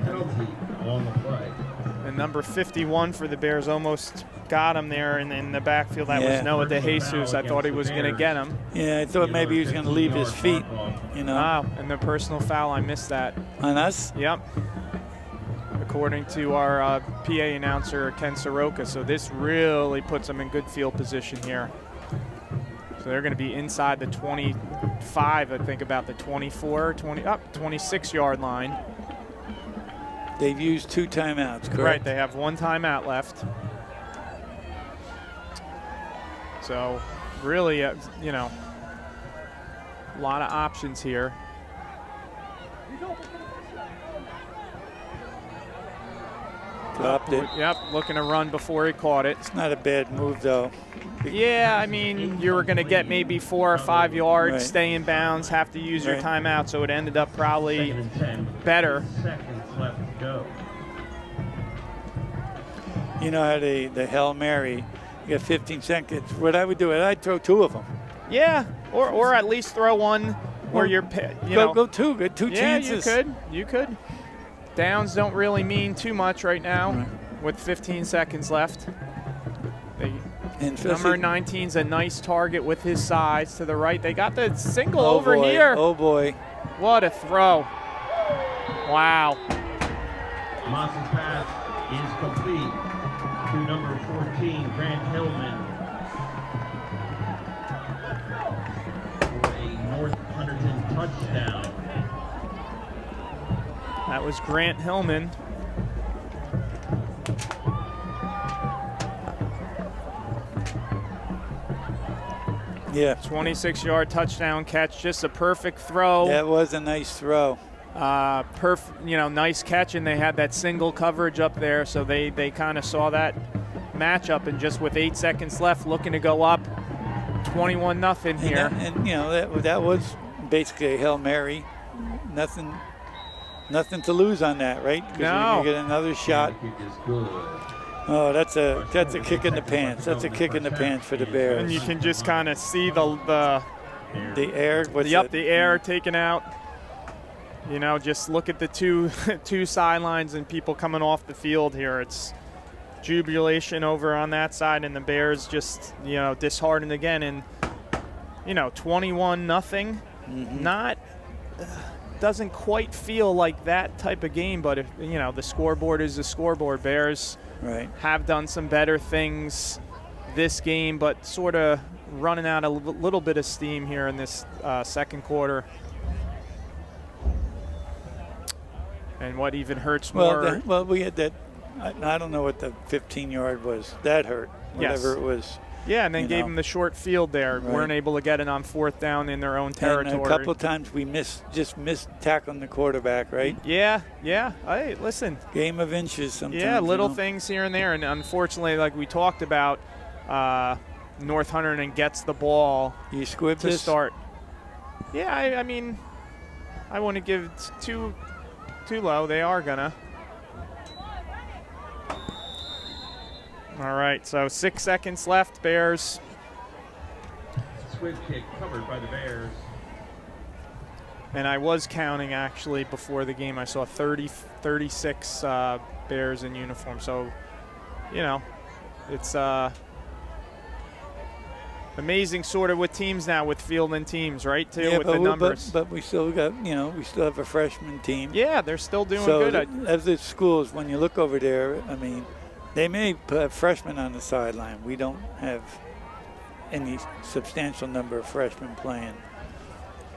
Penalty on the play. And number 51 for the Bears almost got him there in the backfield. That was Noah DeJesus. I thought he was going to get him. Yeah, I thought maybe he was going to leave his feet, Wow, and the personal foul, I missed that. On us? Yep. According to our PA announcer, Ken Soroka. So this really puts them in good field position here. So they're going to be inside the 25, I think about the 24, 26-yard line. They've used 2 timeouts, correct? Right, they have 1 timeout left. So really, a lot of options here. Dropped it. Yep, looking to run before he caught it. It's not a bad move, though. Yeah, I mean, you were going to get maybe 4 or 5 yards, Right. stay in bounds, have to use your Right. timeout, so it ended up probably 2nd and 10. better. 6 seconds left to go. You know how the Hail Mary, you got 15 seconds. What I would do, I'd throw 2 of them. Yeah, or at least throw one where you're, Go 2, get 2 chances. Yeah, you could. Downs don't really mean too much right now Right. with 15 seconds left. And Number 19's a nice target with his size to the right. They got the single over boy. here. Oh, boy. What a throw. Wow. Moss's pass is complete to number 14, Grant Hillman, for a North Hunterdon touchdown. That was Grant Hillman. Yeah. 26-yard touchdown catch, just a perfect throw. That was a nice throw. Nice catch, and they had that single coverage up there, so they kind of saw that matchup, and just with 8 seconds left, looking to go up 21-0 here. And that was basically a Hail Mary. Nothing to lose on that, right? 'Cause No. you get another shot. Kick is good. Oh, that's a kick in the pants. That's a kick in the pants for the Bears. And you can just kind of see the air. the air taken out. Just look at the two sidelines and people coming off the field here. It's jubilation over on that side, and the Bears just disheartened again. And 21-0. Not doesn't quite feel like that type of game, but if the scoreboard is the scoreboard. Bears have done some better things this game, but sort of running out a little bit of steam here in this second quarter. And what even hurts more? Well, we had that. I don't know what the 15-yard was. That hurt. Whatever it was. Yeah, and then gave them the short field there. Right. Weren't able to get it on 4th down in their own territory. And a couple of times we missed tackling the quarterback, right? Yeah. Hey, listen. Game of inches sometimes. Yeah, little things here and there. And unfortunately, like we talked about, North Hunterdon gets the ball You squibbed to this? start. Yeah, I mean, I wouldn't give it too low. They are gonna. All right, so 6 seconds left, Bears. Squib kick covered by the Bears. And I was counting actually before the game. I saw 36 Bears in uniform. So, it's amazing sort of with teams now, with fielding teams, right, too, with the numbers. But we still got, we still have a freshman team. Yeah, they're still doing good. As the schools, when you look over there, I mean, they may put freshmen on the sideline. We don't have any substantial number of freshmen playing.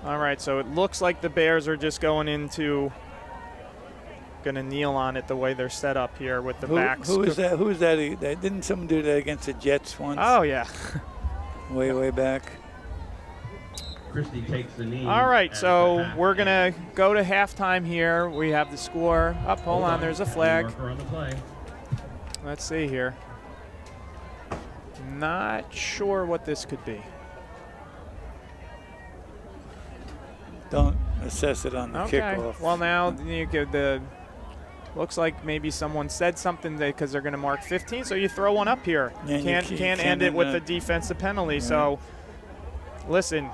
All right, so it looks like the Bears are just going into going to kneel on it the way they're set up here with the Who backs. is that? Who is that? Didn't someone do that against the Jets once? Oh, yeah. Way back. Christie takes the knee. All right, and so the half we're going to game. go to halftime here. We have the score up. Hold on, there's a flag. Marker on the play. Let's see here. Not sure what this could be. Don't assess it on the Okay. kickoff. Well, now you get looks like maybe someone said something because they're going to mark 15, so you throw one up here. Yeah, you Can't can't end it with end a it. defensive penalty. Yeah. So, listen,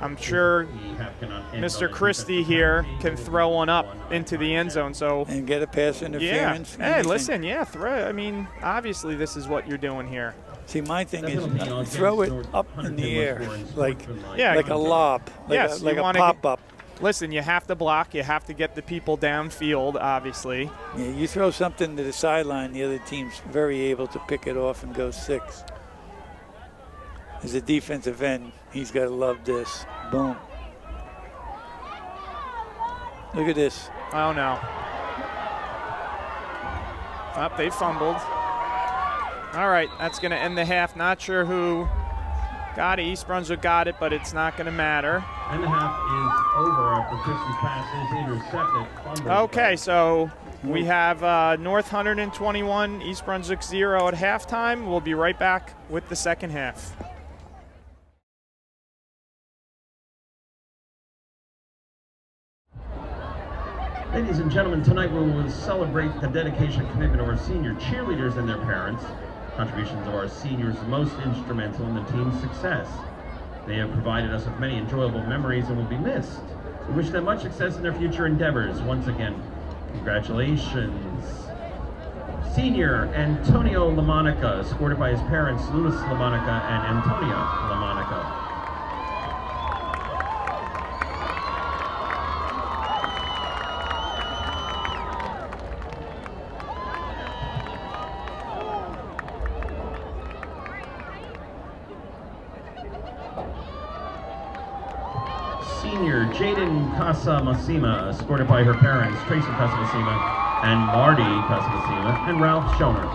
I'm sure The half cannot end Mr. on a Christie defensive here penalty. can throw one up into the end zone. So, And get a pass interference. yeah. Hey, anything. listen, yeah, throw. I mean, obviously, this is what you're doing here. See, my thing That is penalty on throw it North up in Hunterdon the was air, for like unsportsmanlike Yeah, like a conduct. lob, like Yes, a, like you a wanna pop-up. Listen, you have to block. You have to get the people downfield, obviously. Yeah, you throw something to the sideline, the other team's very able to pick it off and go 6. As a defensive end, he's got to love this. Boom. Look at this. Oh, no. Oh, they fumbled. All right, that's going to end the half. Not sure who got it. East Brunswick got it, but it's not going to matter. And the half is over after Christie's pass is intercepted. Fumbled Okay, by- so we have North Hunterdon 21, East Brunswick 0 at halftime. We'll be right back with the second half. Ladies and gentlemen, tonight we will celebrate the dedication and commitment of our senior cheerleaders and their parents. Contributions of our seniors most instrumental in the team's success. They have provided us with many enjoyable memories and will be missed. We wish them much success in their future endeavors. Once again, congratulations. Senior Antonio LaMonica, escorted by his parents Louis LaMonica and Antonia LaMonica. Senior Jaden Casamasima, escorted by her parents Tracy Casamasima and Marty Casamasima and Ralph Schoner.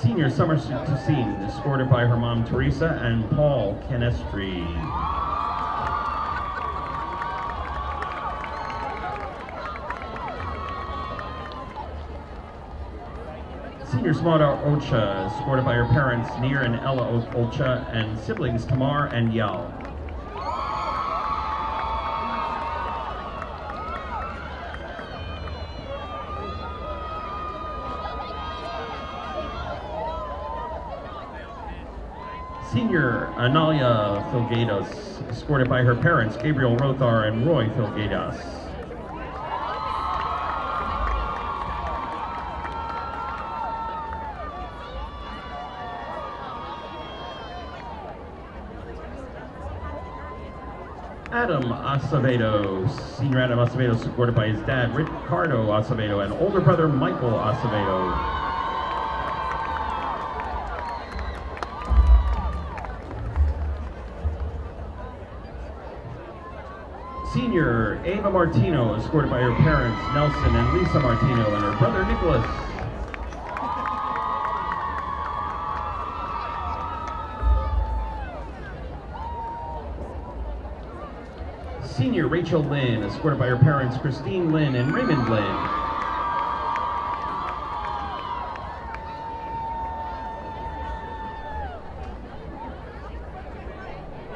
Senior Summer Toussaint, escorted by her mom Teresa and Paul Canestri. Senior Smada Ocha, escorted by her parents Nir and Ella Ocha and siblings Tamar and Yal. Senior Analia Filgados, escorted by her parents Gabriel Rothar and Roy Filgados. Adam Acevedo, Senior Adam Acevedo, supported by his dad Ricardo Acevedo and older brother Michael Acevedo. Senior Ava Martino, escorted by her parents Nelson and Lisa Martino and her brother Nicholas. Senior Rachel Lynn, escorted by her parents Christine Lynn and Raymond Lynn.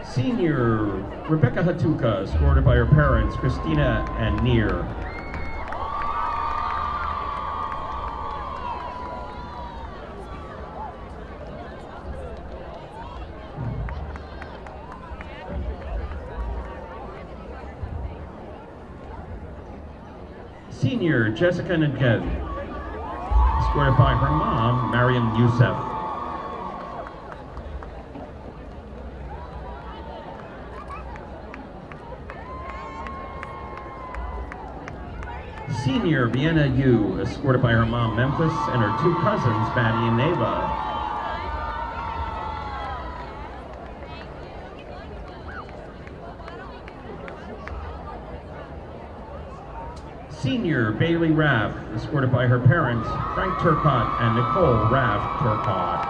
Senior Rebecca Hatuka, escorted by her parents Christina and Nir. Senior Jessica Negev, escorted by her mom, Mariam Youssef. Senior Vienna Yu, escorted by her mom, Memphis, and her two cousins, Maddie and Neva. Senior Bailey Raff, escorted by her parents, Frank Turcott and Nicole Raff Turcott.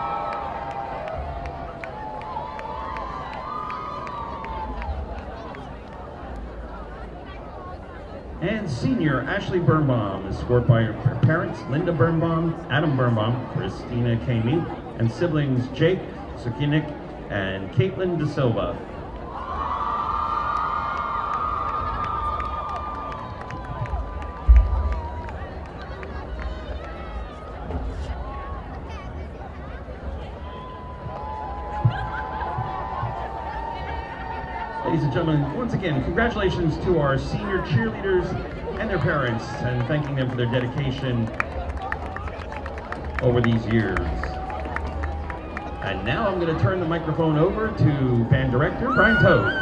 And senior Ashley Birnbaum, escorted by her parents, Linda Birnbaum, Adam Birnbaum, Christina Kamey, and siblings Jake Sukinik and Caitlin De Silva. Ladies and gentlemen, once again, congratulations to our senior cheerleaders and their parents, and thanking them for their dedication over these years. And now I'm going to turn the microphone over to band director Brian Toad.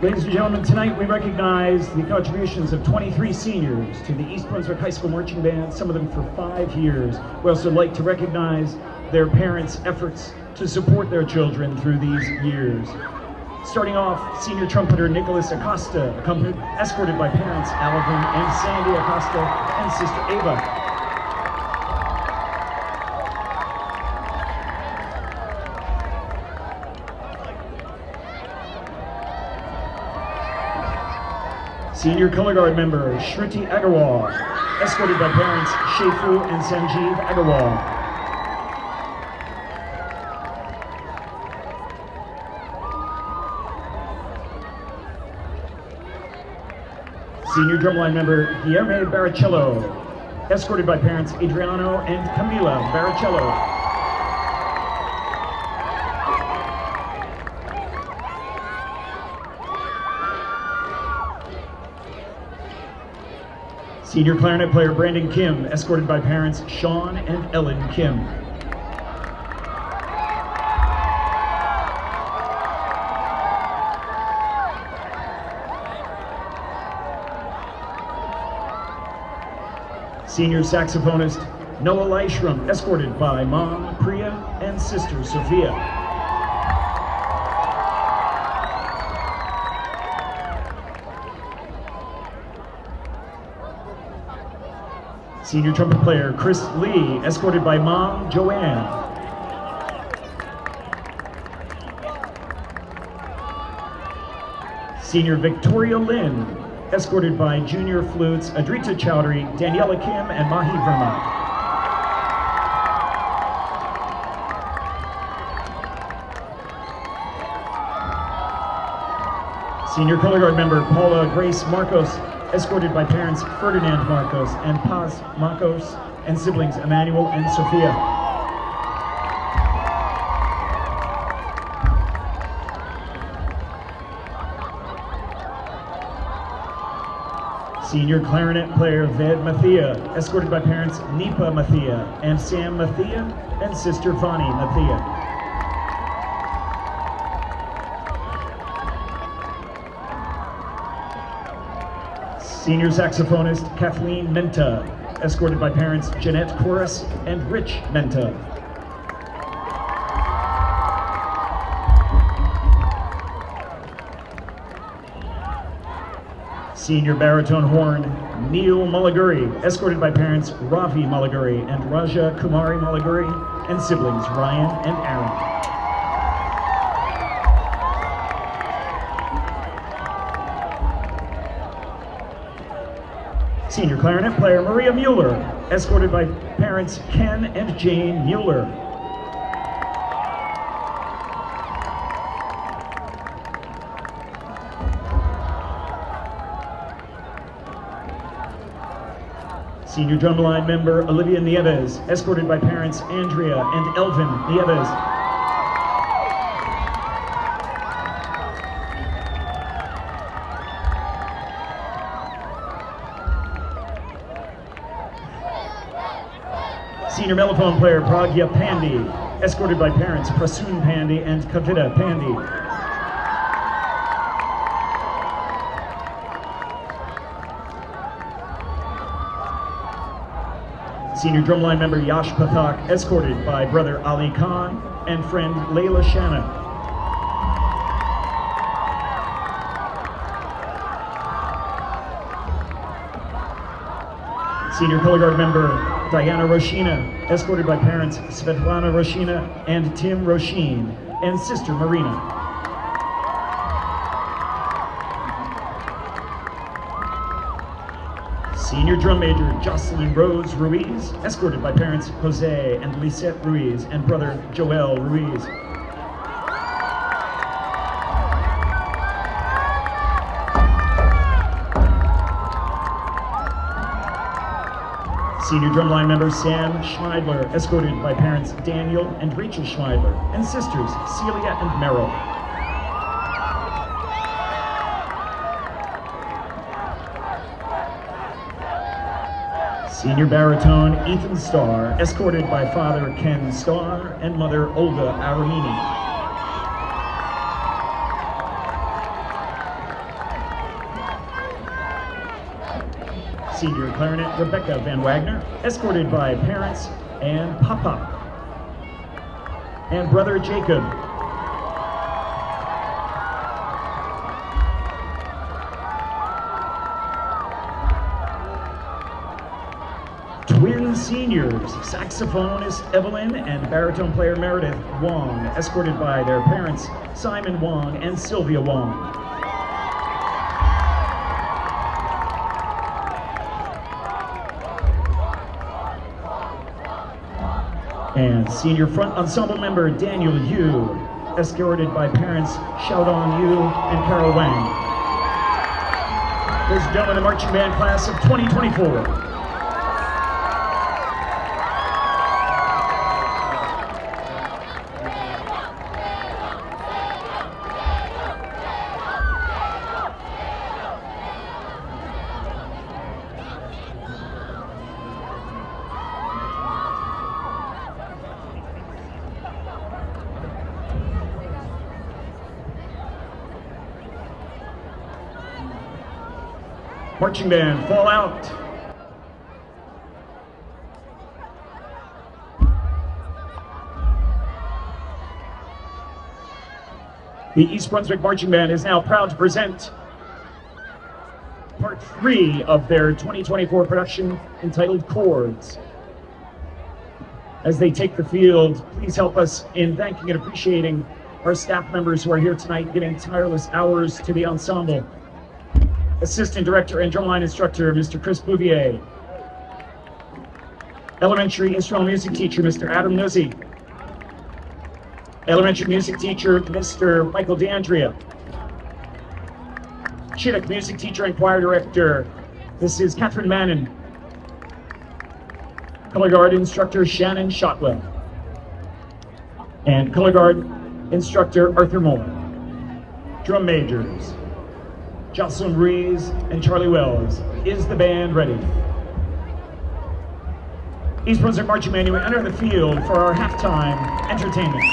Ladies and gentlemen, tonight we recognize the contributions of 23 seniors to the East Brunswick High School Marching Band, some of them for 5 years. We also like to recognize their parents' efforts to support their children through these years. Starting off, senior trumpeter Nicholas Acosta, escorted by parents Alvin and Sandy Acosta and sister Ava. Senior color guard member Shruti Agarwal, escorted by parents Shefu and Sanjeev Agarwal. Senior drumline member Guillermo Baricello, escorted by parents Adriano and Camila Baricello. Senior clarinet player Brandon Kim, escorted by parents Sean and Ellen Kim. Senior saxophonist Noah Leishram, escorted by mom Priya and sister Sophia. Senior trumpet player Chris Lee, escorted by mom Joanne. Senior Victoria Lynn, escorted by junior flutes Adrita Chowdhury, Daniela Kim, and Mahi Verma. Senior color guard member Paula Grace Marcos, escorted by parents Ferdinand Marcos and Paz Marcos, and siblings Emmanuel and Sophia. Senior clarinet player Ved Mathia, escorted by parents Nipa Mathia and Sam Mathia and sister Vani Mathia. Senior saxophonist Kathleen Menta, escorted by parents Jeanette Corus and Rich Menta. Senior baritone horn Neil Mulliguri, escorted by parents Ravi Mulliguri and Raja Kumari Mulliguri, and siblings Ryan and Aaron. Senior clarinet player Maria Mueller, escorted by parents Ken and Jane Mueller. Senior drumline member Olivia Nieves, escorted by parents Andrea and Elvin Nieves. Senior mellophone player Pragya Pandey, escorted by parents Prasoon Pandey and Kavita Pandey. Senior drumline member Yash Pathak, escorted by brother Ali Khan and friend Layla Shanna. Senior color guard member Diana Roshina, escorted by parents Svetlana Roshina and Tim Roshin, and sister Marina. Senior drum major Jocelyn Rose Ruiz, escorted by parents Jose and Lisette Ruiz and brother Joel Ruiz. Senior drumline member Sam Schneidler, escorted by parents Daniel and Rachel Schneidler and sisters Celia and Meryl. Senior baritone Ethan Starr, escorted by father Ken Starr and mother Olga Aramini. Senior clarinet Rebecca Van Wagner, escorted by parents and Papa and brother Jacob. Twin seniors, saxophonist Evelyn and baritone player Meredith Wong, escorted by their parents Simon Wong and Sylvia Wong. And senior front ensemble member Daniel Yu, escorted by parents Xiaodong Yu and Carol Wang. Ladies and gentlemen, the marching band class of 2024. Marching band, fall out. The East Brunswick Marching Band is now proud to present part 3 of their 2024 production entitled Chords. As they take the field, please help us in thanking and appreciating our staff members who are here tonight giving tireless hours to the ensemble. Assistant Director and Drumline Instructor, Mr. Chris Bouvier. Elementary Instrumental Music Teacher, Mr. Adam Nuzzi. Elementary Music Teacher, Mr. Michael D'Andrea. Chittick Music Teacher and Choir Director, this is Catherine Mannon. Color Guard Instructor, Shannon Shotwell. And Color Guard Instructor, Arthur Moore. Drum Majors, Jocelyn Ruiz and Charlie Wells. Is the band ready? East Brunswick Marching Band, you may enter the field for our halftime entertainment.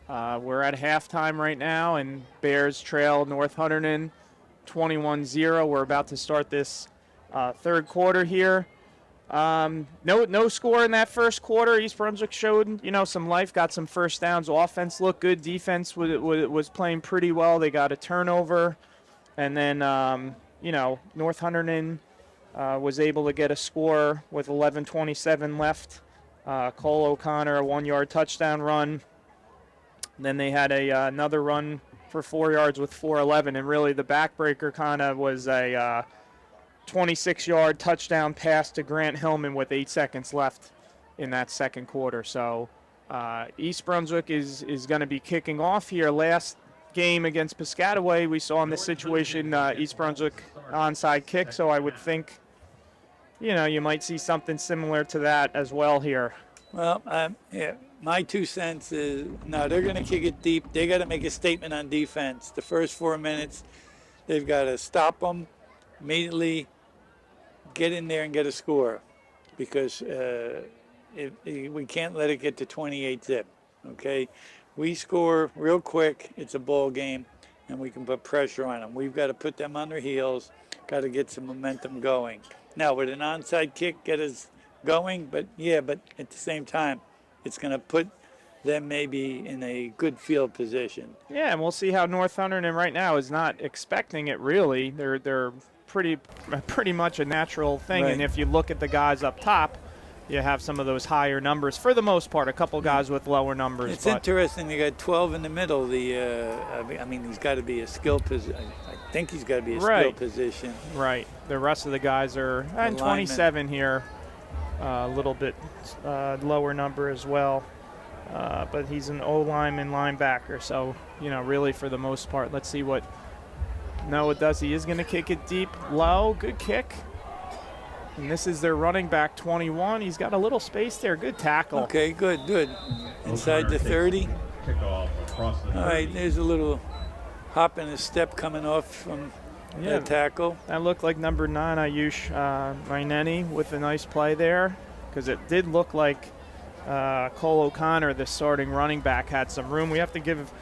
We're at halftime right now, and Bears trail North Hunterdon 21-0. We're about to start this third quarter here. No score in that first quarter. East Brunswick showed, some life, got some first downs. Offense looked good. Defense was playing pretty well. They got a turnover. And then, North Hunterdon was able to get a score with 11:27 left. Cole O'Connor, a 1-yard touchdown run. Then they had another run for 4 yards with 4:11. And really the backbreaker kind of was a 26-yard touchdown pass to Grant Hillman with 8 seconds left in that second quarter. So East Brunswick is going to be kicking off here. Last game against Piscataway, we saw in this situation East Brunswick onside kick. So I would think, you might see something similar to that as well here. Well, yeah, my 2 cents is, no, they're going to kick it deep. They got to make a statement on defense. The first 4 minutes, they've got to stop them immediately, get in there and get a score, because we can't let it get to 28-zip, okay? We score real quick, it's a ball game, and we can put pressure on them. We've got to put them on their heels, got to get some momentum going. Now, with an onside kick, get us going, but at the same time, it's going to put them maybe in a good field position. Yeah, and we'll see how North Hunterdon right now is not expecting it, really. They're pretty much a natural thing. Right. And if you look at the guys up top, you have some of those higher numbers for the most part. A couple guys with lower numbers. It's interesting. You got 12 in the middle. He's got to be a skill position. I think he's got to be a skill position. Right. The rest of the guys are and 27 here. A little bit lower number as well. But he's an O-lineman linebacker. So, really for the most part, let's see what Noah does. He is going to kick it deep, low. Good kick. And this is their running back, 21. He's got a little space there. Good tackle. Okay, good. Inside the 30. Kickoff across the 30. All right, there's a little hop and a step coming off from that tackle. That looked like number 9, Ayush Maineni, with a nice play there, because it did look like Cole O'Connor, the starting running back, had some room. We have to give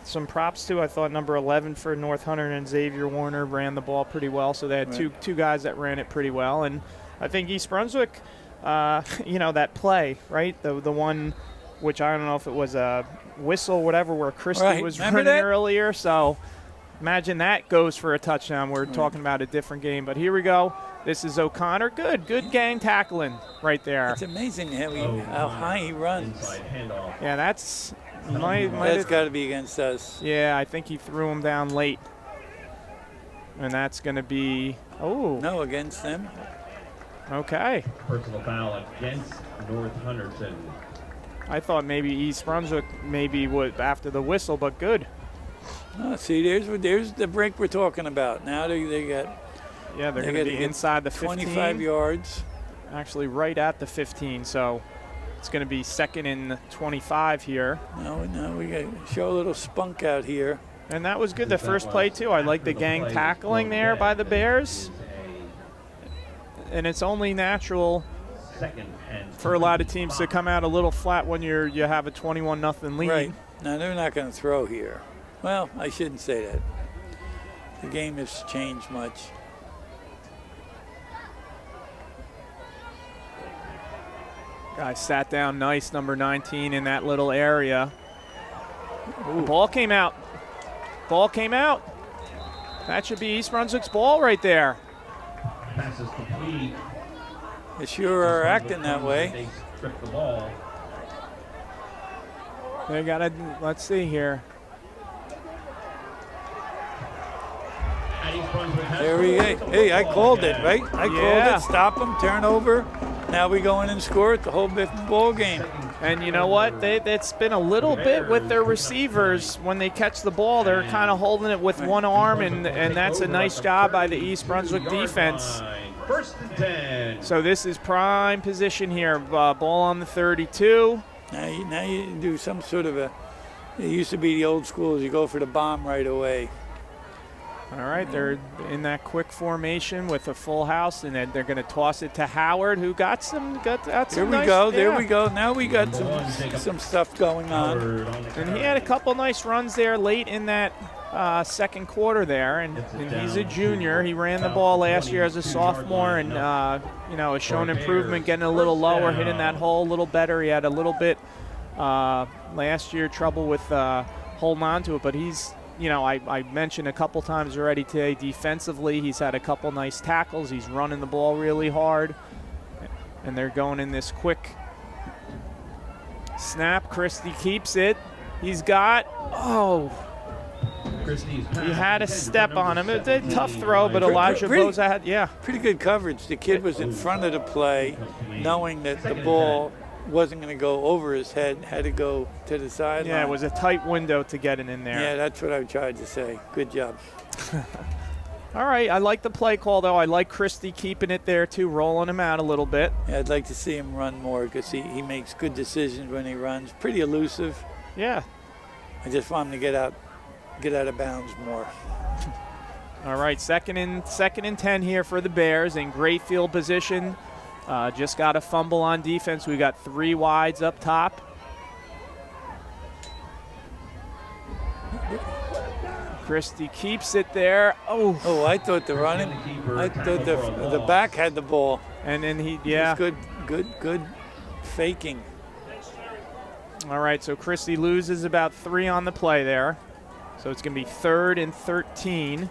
some props to. I thought number 11 for North Hunterdon, Xavier Warner, ran the ball pretty well. So they had two guys that ran it pretty well. And I think East Brunswick, that play, right? The one, which I don't know if it was a whistle, whatever, where Christie was running earlier. So imagine that goes for a touchdown. We're talking about a different game. But here we go. This is O'Connor. Good gang tackling right there. It's amazing how high he runs. Yeah, that's got to be against us. Yeah, I think he threw him down late. And that's going to be, no, against them. Okay. Personal foul against North Hunterdon. I thought maybe East Brunswick would after the whistle, but good. Oh, see, there's the break we're talking about. Now they got. Yeah, they're going to be inside the 15. 25 yards. Actually, right at the 15. So it's going to be 2nd and 25 here. No, we got to show a little spunk out here. And that was good, the first play, too. I like the gang tackling there by the Bears. And it's only natural for a lot of teams to come out a little flat when you have a 21-0 lead. Right. Now, they're not going to throw here. Well, I shouldn't say that. The game has changed much. Guy sat down nice, number 19, in that little area. The ball came out. That should be East Brunswick's ball right there. Passes complete. They sure are acting that way. They strip the ball. They got to, let's see here. There we go. Hey, I called it, right? I called it. Stop them, turnover. Now we go in and score it the whole ball game. And you know what? It's been a little bit with their receivers. When they catch the ball, they're kind of holding it with one arm, and that's a nice job by the East Brunswick defense. 1st and 10. So this is prime position here. Ball on the 32. Now you do some sort of it used to be the old school, you go for the bomb right away. All right, they're in that quick formation with a full house, and then they're going to toss it to Howard, who got some There we nice, go. yeah. There we go. Now we got some stuff going on. And he had a couple nice runs there late in that second quarter there, and he's a junior. He ran the ball last year as a sophomore, and has shown improvement, getting a little lower, hitting that hole a little better. He had a little bit last year trouble with holding on to it, but he's. I mentioned a couple times already today, defensively, he's had a couple nice tackles. He's running the ball really hard. And they're going in this quick snap. Christie keeps it. He's got, he had a step on him. It's a tough throw, but Elijah Boza had, Pretty good coverage. The kid was in front of the play, knowing that the ball wasn't going to go over his head, had to go to the sideline. Yeah, it was a tight window to get it in there. Yeah, that's what I tried to say. Good job. All right, I like the play call, though. I like Christie keeping it there, too, rolling him out a little bit. Yeah, I'd like to see him run more because he makes good decisions when he runs. Pretty elusive. Yeah. I just want him to get out of bounds more. All right, second and 10 here for the Bears in great field position. Just got a fumble on defense. We got 3 wides up top. Christie keeps it there. Oh, I thought I thought the back had the ball. And then It's good faking. All right, so Christie loses about 3 on the play there. So it's going to be 3rd and 13.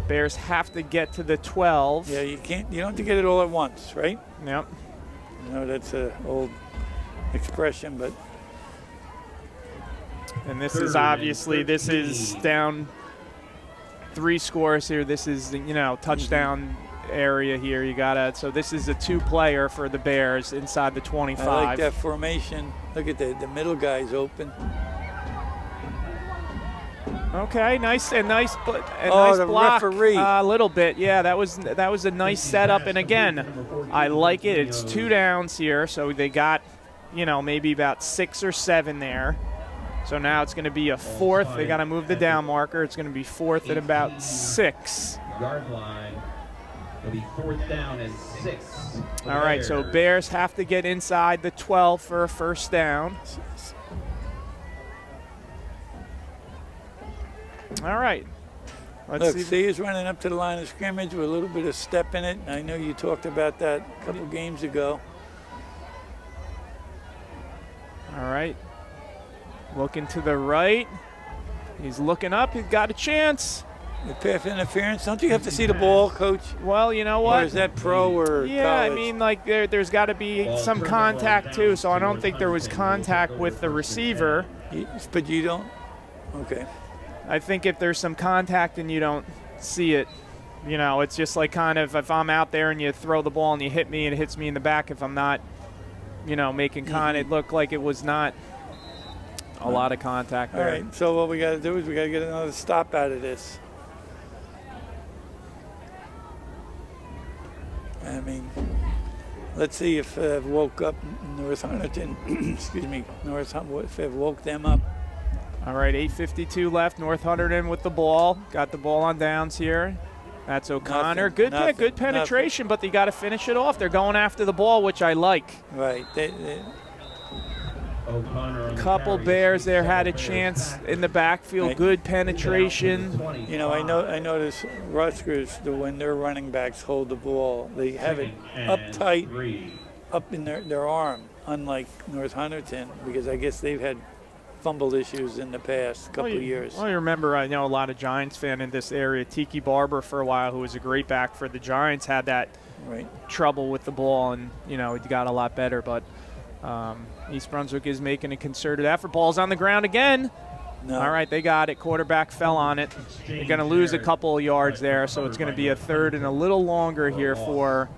Bears have to get to the 12. Yeah, you don't have to get it all at once, right? Yep. I know that's an old expression, but. And this is obviously, this is down 3 scores here. This is, touchdown area here. You got to, so this is a 2-player for the Bears inside the 25. I like that formation. Look at the middle guy's open. Okay, nice the block. Referee. A little bit, yeah. That was a nice setup, and again, I like it. It's 2 downs here, so they got, maybe about 6 or 7 there. So now it's going to be a 4th. They got to move the down marker. It's going to be 4th and about 6. Yard line. It'll be 4th down and 6. All right, so Bears have to get inside the 12 for a first down. All right. Look, see, he's running up to the line of scrimmage with a little bit of step in it. I know you talked about that a couple games ago. All right. Looking to the right. He's looking up. He's got a chance. The pass interference. Don't you have to see the ball, Coach? Well, you know what? Or is that pro or yeah, college? I mean, like there's got to be some contact too. So I don't think there was contact with the receiver. But you don't. Okay. I think if there's some contact and you don't see it, it's just like kind of if I'm out there and you throw the ball and you hit me and it hits me in the back, if I'm not, making it looked like it was not a lot of contact there. All right, so what we got to do is we got to get another stop out of this. I mean, let's see if woke up North Hunterdon, if it woke them up. All right, 8:52 left. North Hunterdon with the ball. Got the ball on downs here. That's O'Connor. Good penetration, but they got to finish it off. They're going after the ball, which I like. Right. Couple Bears there had a chance in the backfield. Right. Good penetration. I notice Rutgers, when their running backs hold the ball, they have it up tight, up in their arm, unlike North Hunterdon, because I guess they've had fumble issues in the past couple of years. Well, you remember, I know a lot of Giants fan in this area. Tiki Barber for a while, who was a great back for the Giants, had that trouble with the ball, and he got a lot better. But East Brunswick is making a concerted effort. Ball's on the ground again. No. All right, they got it. Quarterback fell on it. They're going to lose a couple of yards there, so it's going to be a 3rd and a little longer here for,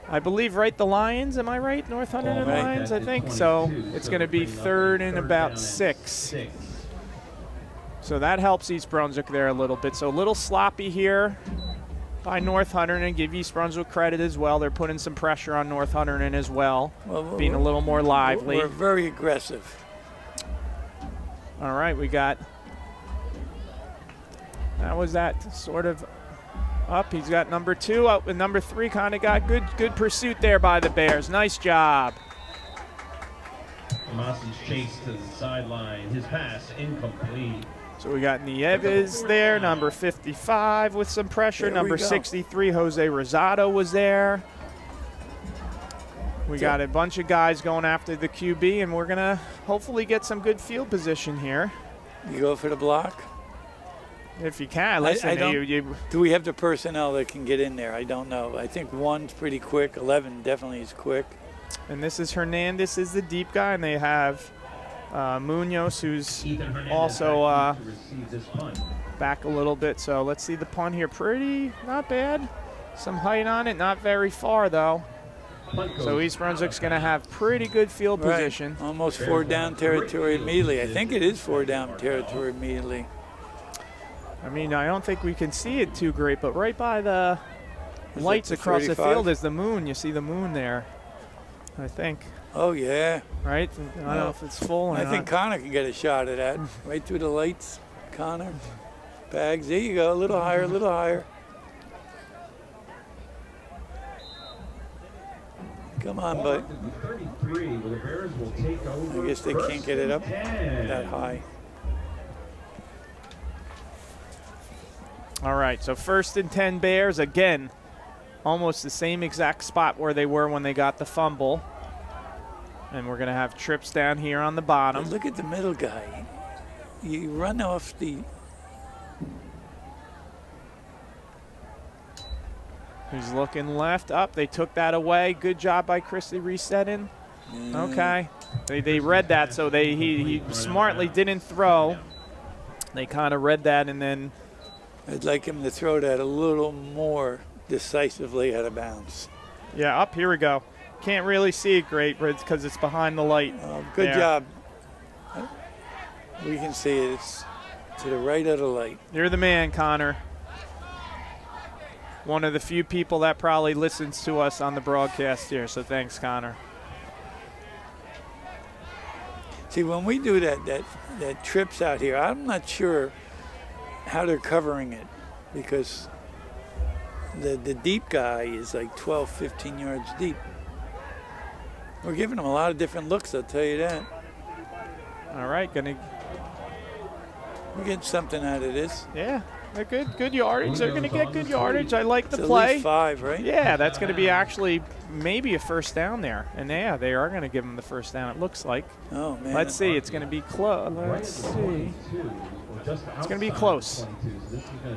I believe, the Lions. Am I right? North Hunterdon Lions, I think. So it's going to be 3rd and about 6. So that helps East Brunswick there a little bit. So a little sloppy here by North Hunterdon. Give East Brunswick credit as well. They're putting some pressure on North Hunterdon as well, being a little more lively. We're very aggressive. All right, we got That was that sort of up. He's got number 2 up, and number 3 kind of got good pursuit there by the Bears. Nice job. Tomas's chase to the sideline. His pass incomplete. So we got Nieves there, number 55 with some pressure. Number 63, Jose Rosado was there. We got a bunch of guys going after the QB, and we're going to hopefully get some good field position here. You go for the block? If you can. Listen, do we have the personnel that can get in there? I don't know. I think 1's pretty quick. 11 definitely is quick. And this is Hernandez is the deep guy, and they have Munoz, who's also back a little bit. So let's see the punt here. Pretty, not bad. Some height on it, not very far though. So East Brunswick's going to have pretty good field position. Almost 4 down territory immediately. I think it is 4 down territory immediately. I mean, I don't think we can see it too great, but right by the lights across the field is the moon. You see the moon there, I think. Oh, yeah. Right? I don't know if it's full or not. I think Connor can get a shot at that. Right through the lights, Connor. Bags, there you go. A little higher, a little higher. Come on, bud. I guess they can't get it up that high. All right, so 1st and 10 Bears. Again, almost the same exact spot where they were when they got the fumble. And we're going to have trips down here on the bottom. But look at the middle guy. You run off the... He's looking left. Up. They took that away. Good job by Christy resetting. Okay. They read that, so he smartly didn't throw. They kind of read that, and then... I'd like him to throw that a little more decisively out of bounds. Yeah, up. Here we go. Can't really see it great, but it's because it's behind the light. Good job. We can see it. It's to the right of the light. You're the man, Connor. One of the few people that probably listens to us on the broadcast here, so thanks, Connor. See, when we do that trips out here, I'm not sure how they're covering it, because the deep guy is like 12, 15 yards deep. We're giving them a lot of different looks, I'll tell you that. All right, we're getting something out of this. Yeah, they're good yardage. They're going to get good yardage. I like the it's play. At least 5, right? Yeah, that's going to be actually maybe a 1st down there. And yeah, they are going to give them the 1st down, it looks like. Oh, man. Let's see. It's going to be close. Let's see. It's going to be close. This is going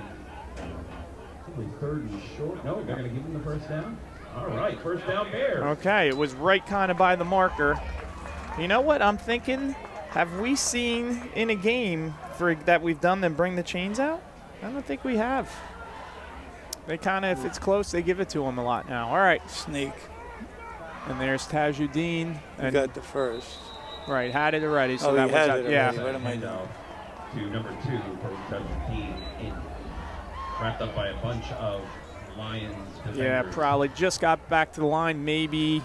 to 3rd and short. No, they're going to give them the 1st down. All right, 1st down Bears. Okay, it was right kind of by the marker. You know what I'm thinking? Have we seen in a game that we've done them bring the chains out? I don't think we have. They kind of, if it's close, they give it to them a lot now. All right. Sneak. And there's Tajuddin. You got the 1st. Right, had it already. So that that was was it. yeah. What am I doing? To number 2 for Tajuddin, wrapped up by a bunch of Lions defenders. Yeah, probably just got back to the line, maybe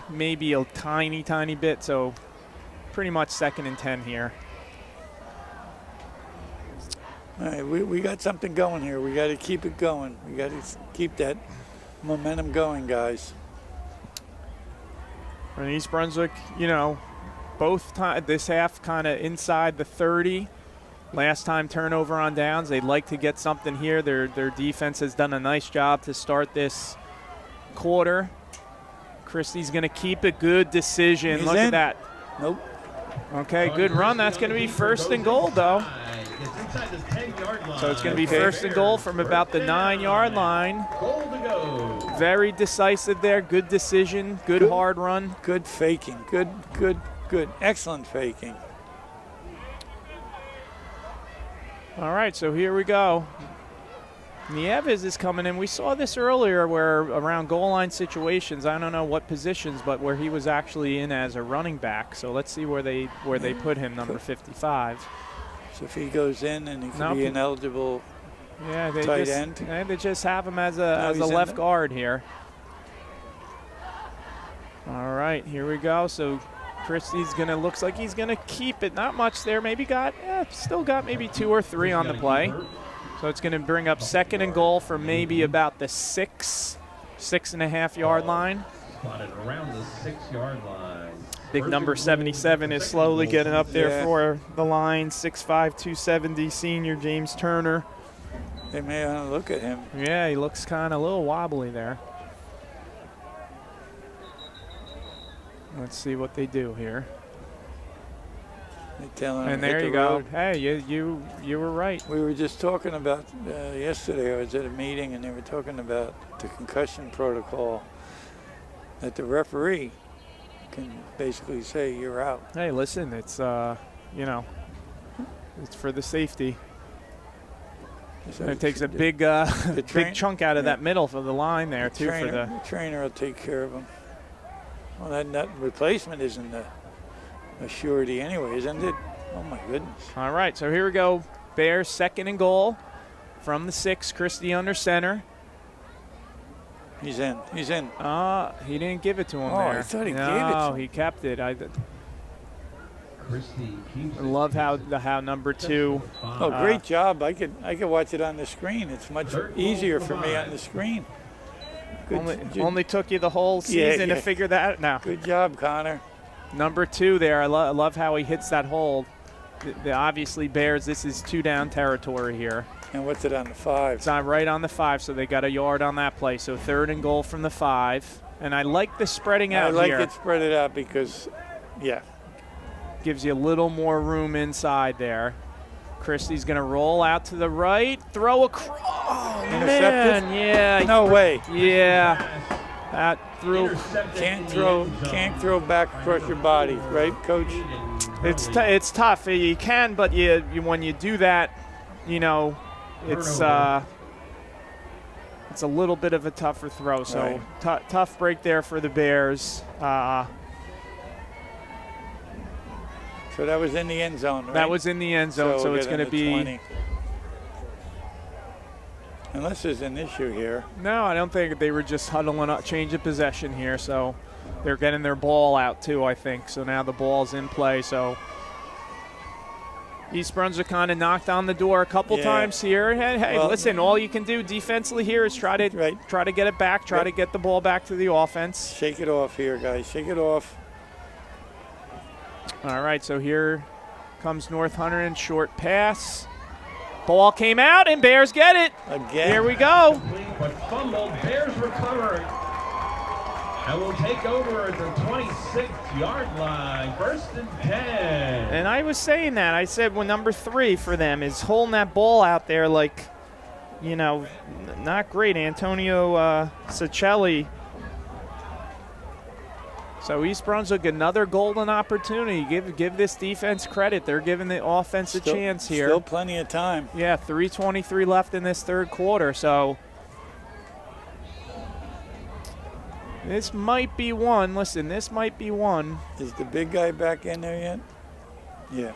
a tiny bit. So pretty much 2nd and 10 here. All right, we got something going here. We got to keep it going. We got to keep that momentum going, guys. And East Brunswick, you know, this half kind of inside the 30. Last time turnover on downs. They'd like to get something here. Their defense has done a nice job to start this quarter. Christie's going to keep it. Good decision. He's Look in. at that. Nope. Okay, good run. That's going to be 1st and goal, though. So it's going to be 1st and goal from about the 9-yard line. Goal to go. Very decisive there. Good decision. Good hard run. Good faking. Good. Excellent faking. All right, so here we go. Nieves is coming in. We saw this earlier where around goal line situations, I don't know what positions, but where he was actually in as a running back. So let's see where they put him, number 55. So if he goes in, and he could be an eligible tight end. They just have him as a left guard here. All right, here we go. So Christie's looks like he's gonna keep it. Not much there. Maybe still got maybe 2 or 3 on the play. So it's going to bring up 2nd and goal from maybe about the 6.5 yard line. Spotted around the 6-yard line. Big number 77 is slowly getting up there for the line. 6'5", 270 senior James Turner. They may want to look at him. Yeah, he looks kind of a little wobbly there. Let's see what they do here. They tell him And hit there the you go. road. Hey, you were right. We were just talking about yesterday. I was at a meeting and they were talking about the concussion protocol. That the referee can basically say you're out. Hey, listen, it's you know, it's for the safety. So And it takes a big big chunk out of that middle for the line there too. The trainer will take care of him. Well, that replacement isn't a surety anyway, isn't it? Oh my goodness. All right, so here we go. Bears 2nd and goal from the 6. Christie under center. He's in. He's in. He didn't give it to him Oh, there. I thought he gave it to No, him. he kept it. I Christie keeps love how number 2. Oh, great job. I could watch it on the screen. It's much easier for me on the screen. Good, Only took you the whole season to figure that out. Now, good job, Connor. number 2 there. I love how he hits that hold. The obviously Bears, this is 2 down territory here. And what's it on the 5? It's right on the 5, so they got a yard on that play. So 3rd and goal from the 5. And I like the spreading out I here. like it spread it out because, yeah. Gives you a little more room inside there. Christie's going to roll out to the right, throw across. Oh, Intercepted? man, yeah. No way. Yeah. That threw. Can't throw back across your body, right, Coach? It's tough. You can, but you when you do that, you know, it's a little bit of a tougher throw. So tough break there for the Bears. So that was in the end zone, right? That was in the end zone, so it's going to be 20. Unless there's an issue here. No, I don't think they were just huddling up, change of possession here. So they're getting their ball out too, I think. So now the ball's in play. So East Brunswick kind of knocked on the door a couple times here. Hey, Well, listen, all you can do defensively here is try to get it back, try to get the ball back to the offense. Shake it off here, guys. Shake it off. All right, so here comes North Hunterdon, short pass. Ball came out, and Bears get it. Again. Here we go. But fumbled. Bears recover. And will take over at the 26-yard line. 1st and 10. And I was saying that. I said, well, number 3 for them is holding that ball out there like, you know, not great. Antonio Cicelli. So East Brunswick, another golden opportunity. Give this defense credit. They're giving the offense a chance here. Still plenty of time. Yeah, 3:23 left in this 3rd quarter. So this might be one. Listen, this might be one. Is the big guy back in there yet? Yeah.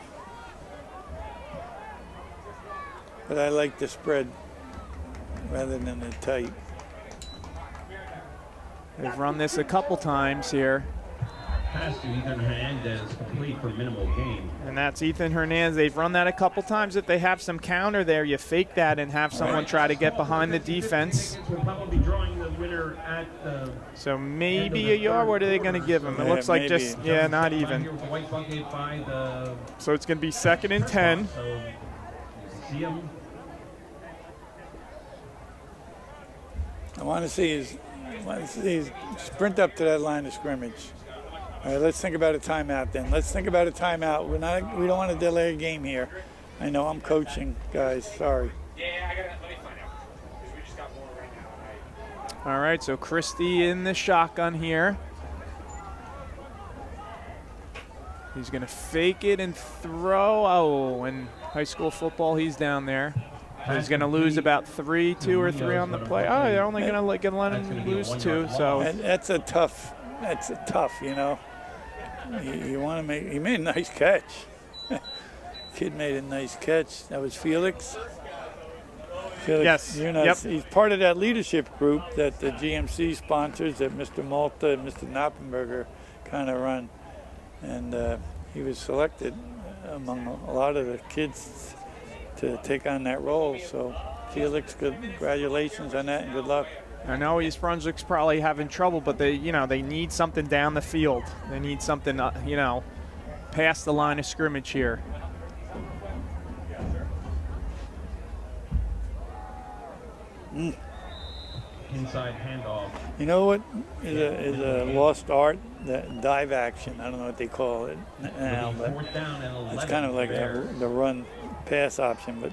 But I like the spread rather than the tight. They've run this a couple times here. Pass to Ethan Hernandez, complete for minimal gain. And that's Ethan Hernandez. They've run that a couple times. If they have some counter there, you fake that and have someone try to get behind the defense. We'll probably be drawing the winner at the So maybe a yard. What are they going to give him? It looks like maybe. just, not even. So it's going to be 2nd and 10. So you see him. I want to see his sprint up to that line of scrimmage. All right, let's think about a timeout then. Let's think about a timeout. We don't want to delay a game here. I know I'm coaching, guys. Sorry. Yeah, let me find out. Because we just got more right now. All right, so Christie in the shotgun here. He's going to fake it and throw. Oh, in high school football, he's down there. He's going to lose about 2 or 3 on the play. Oh, they're only going to let him lose 2. So That's a tough, you know. You want to make, he made a nice catch. Kid made a nice catch. That was Felix. Yes. He's part of that leadership group that the GMC sponsors that Mr. Malta and Mr. Noppenberger kind of run. And he was selected among a lot of the kids to take on that role. So, Felix, congratulations on that and good luck. I know East Brunswick's probably having trouble, but they need something down the field. They need something, past the line of scrimmage here. Inside handoff. You know what is a lost art? That dive action. I don't know what they call it now, but it's kind of like the run pass option. But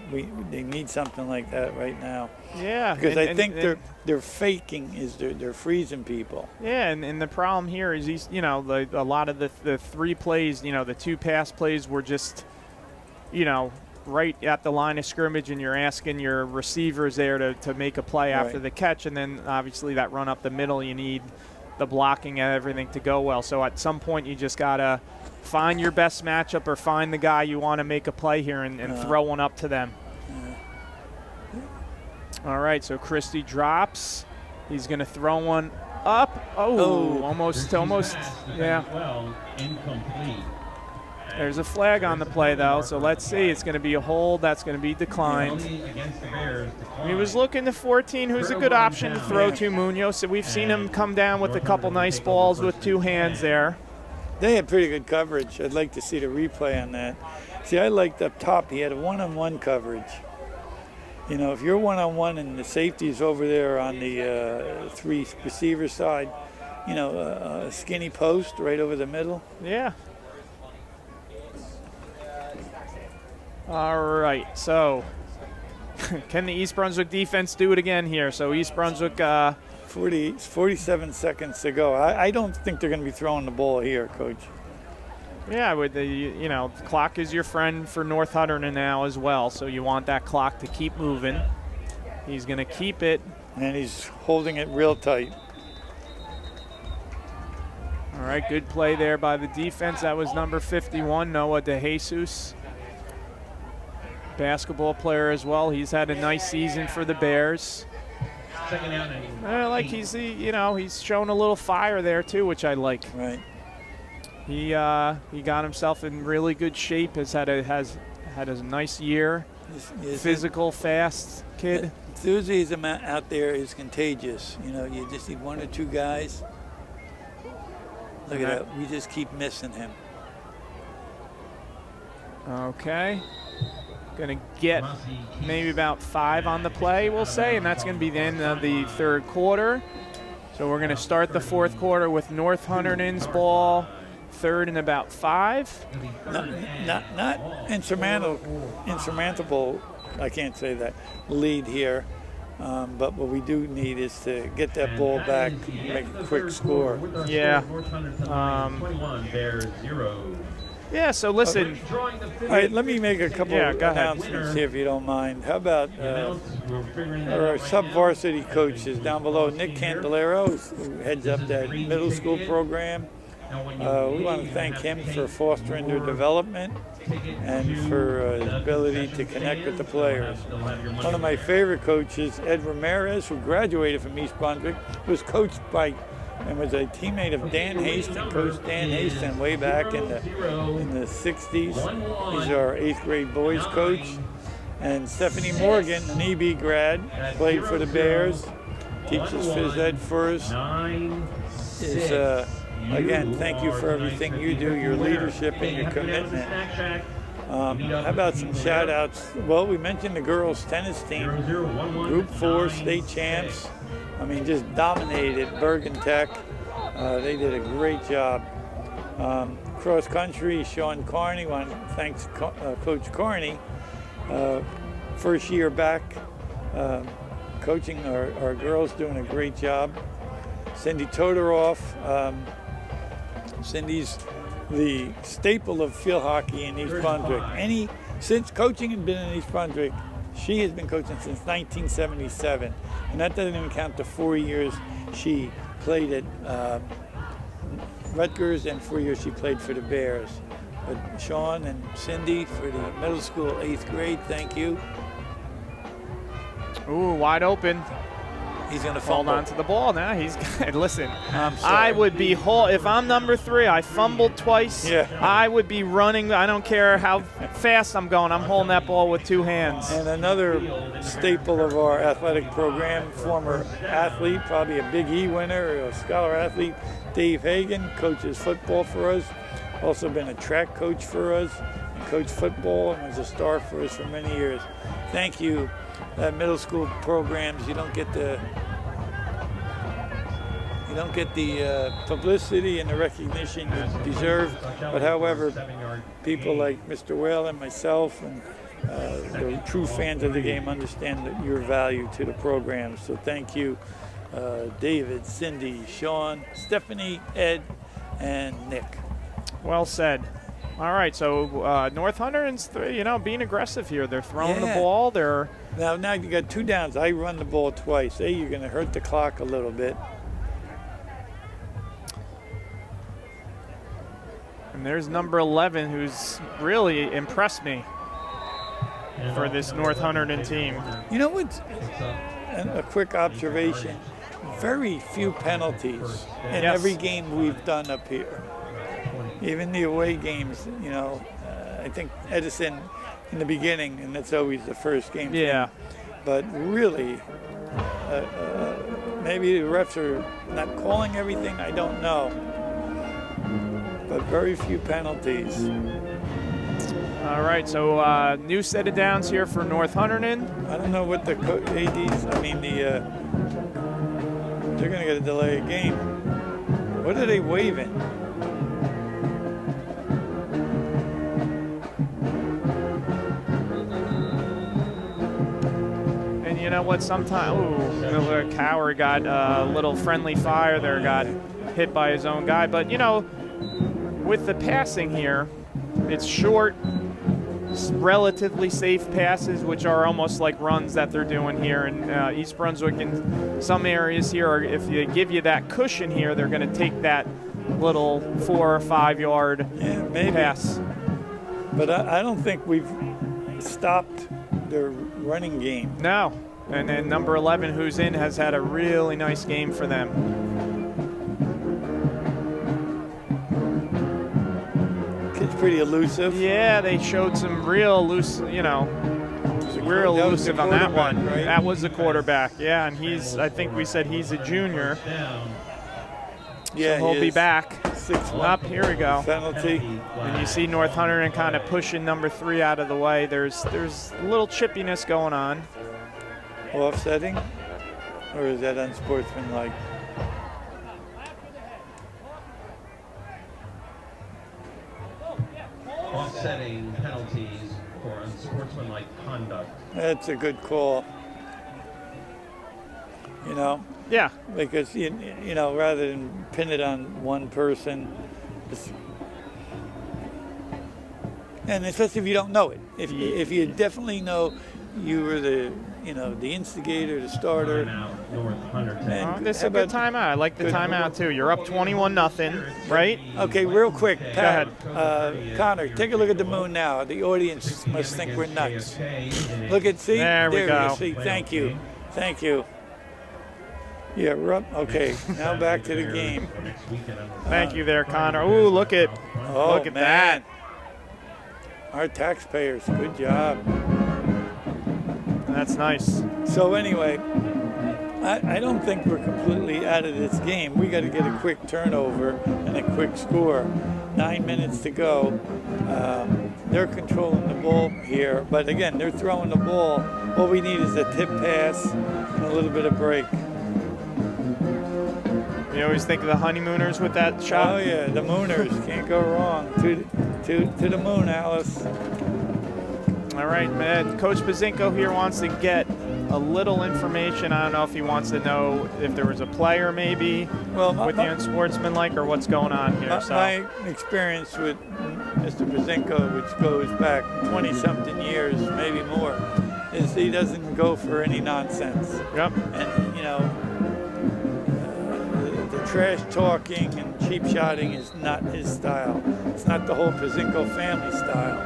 they need something like that right now. Yeah, because I think they're faking is they're freezing people. Yeah, and the problem here is a lot of the 3 plays, the 2 pass plays were just, right at the line of scrimmage, and you're asking your receivers there to make a play after the catch, and then obviously that run up the middle, you need the blocking and everything to go well. So at some point you just got to find your best matchup or find the guy you want to make a play here and throw one up to them. All right, so Christie drops. He's going to throw one up. Oh, almost, yeah. Well, incomplete. There's a flag on the play, though, so let's see. It's going to be a hold. That's going to be declined. He was looking to 14, who's a good option to throw to Munoz. So we've seen him come down with a couple nice balls with 2 hands there. They had pretty good coverage. I'd like to see the replay on that. See, I liked up top, he had a one-on-one coverage. If you're one-on-one and the safety's over there on the 3 receiver side, a skinny post right over the middle. Yeah. All right, so can the East Brunswick defense do it again here? So East Brunswick 47 seconds to go. I don't think they're going to be throwing the ball here, Coach. Yeah, with the clock is your friend for North Hunterdon now as well, so you want that clock to keep moving. He's going to keep it. And he's holding it real tight. All right, good play there by the defense. That was number 51, Noah DeJesus. Basketball player as well. He's had a nice season for the Bears. He's shown a little fire there too, which I like. Right. He got himself in really good shape. Has had a nice year. Physical, fast kid. Enthusiasm out there is contagious. You just need 1 or 2 guys. Look at that. We just keep missing him. Okay. Going to get maybe about 5 on the play, we'll say, and that's going to be the end of the 3rd quarter. So we're going to start the 4th quarter with North Hunterdon's ball, 3rd and about 5. Not insurmountable, I can't say that, lead here. But what we do need is to get that ball back and make a quick score. Yeah. 21, Bears 0. Yeah, so listen. All right, let me make a couple of announcements here, if you don't mind. How about our sub-varsity coaches down below, Nick Candelero, who heads up that middle school program. We want to thank him for fostering their development and for his ability to connect with the players. One of my favorite coaches, Ed Ramirez, who graduated from East Brunswick, was coached by and was a teammate of Dan Haston, Coach Dan Haston, way back in the 60s. He's our 8th grade boys coach. And Stephanie Morgan, an EB grad, played for the Bears, teaches phys ed for us. Again, thank you for everything you do, your leadership and your commitment. How about some shout outs? Well, we mentioned the girls tennis team, Group 4 state champs. Just dominated Bergen Tech. They did a great job. Cross country, Sean Carney. Thanks, Coach Carney. First year back, coaching our girls, doing a great job. Cindy Todoroff. Cindy's the staple of field hockey in East Brunswick. Since coaching had been in East Brunswick, she has been coaching since 1977, and that doesn't even count the 4 years she played at Rutgers and 4 years she played for the Bears. But Sean and Cindy for the middle school 8th grade, thank you. Ooh, wide open. He's going to hold fumble. on to the ball now. He's listen. I'm sorry. I would be if I'm number 3. I fumbled twice. Yeah. I would be running. I don't care how fast I'm going. I'm holding that ball with 2 hands. And another staple of our athletic program, former athlete, probably a Big E winner, a scholar athlete, Dave Hagan, coaches football for us. Also been a track coach for us, and coached football, and was a star for us for many years. Thank you. Middle school programs, you don't get the publicity and the recognition you deserve. But however, people like Mr. Whalen, myself, and the true fans of the game understand that your value to the program. So thank you, David, Cindy, Sean, Stephanie, Ed, and Nick. Well said. All right, so North Hunterdon's, being aggressive here. They're throwing the ball. Now you got 2 downs. I run the ball twice. Hey, you're going to hurt the clock a little bit. And there's number 11, who's really impressed me for this North Hunterdon team. You know what's a quick observation? Very few penalties in every game we've done up here. Even the away games, I think Edison in the beginning, and that's always the first game. Yeah. But really, maybe the refs are not calling everything, I don't know. But very few penalties. All right, so new set of downs here for North Hunterdon. I don't know what the ADs, they're going to get a delay of game. What are they waving? And you know what? Sometimes, Coward got a little friendly fire there, got hit by his own guy. But, with the passing here, it's short, relatively safe passes, which are almost like runs that they're doing here in East Brunswick. In some areas here, if they give you that cushion here, they're going to take that little 4 or 5 yard pass. But I don't think we've stopped their running game. No. And then number 11, who's in, has had a really nice game for them. Kid's pretty elusive. Yeah, they showed some real elusive, real elusive on that one. Right? That was the quarterback, yeah, and I think we said he's a junior. Yeah, so he'll be back. 6-1. Up, here we go. Penalty. And you see North Hunterdon kind of pushing number 3 out of the way. There's a little chippiness going on. Offsetting? Or is that unsportsmanlike? Offsetting penalties for unsportsmanlike conduct. That's a good call. Yeah. Because, rather than pin it on one person, and especially if you don't know it. If you definitely know you were the instigator, the starter. This is a good timeout. I like the timeout too. You're up 21-0, right? Okay, real quick, Pat. Go ahead. Connor, take a look at the moon now. The audience must think we're nuts. Look at, see? There we go. See, thank you. Yeah, we're up. Okay, now back to the game. Thank you there, Connor. Ooh, look at that. Our taxpayers, good job. That's nice. So anyway, I don't think we're completely out of this game. We got to get a quick turnover and a quick score. 9 minutes to go. They're controlling the ball here, but again, they're throwing the ball. All we need is a tip pass and a little bit of break. You always think of the honeymooners with that shot? Oh yeah, the mooners, can't go wrong. To the moon, Alice. All right, man. Coach Bazinko here wants to get a little information. I don't know if he wants to know if there was a player maybe with the unsportsmanlike or what's going on here. My experience with Mr. Bazinko, which goes back 20-something years, maybe more, is he doesn't go for any nonsense. Yep. And, the trash talking and cheap shotting is not his style. It's not the whole Bazinko family style.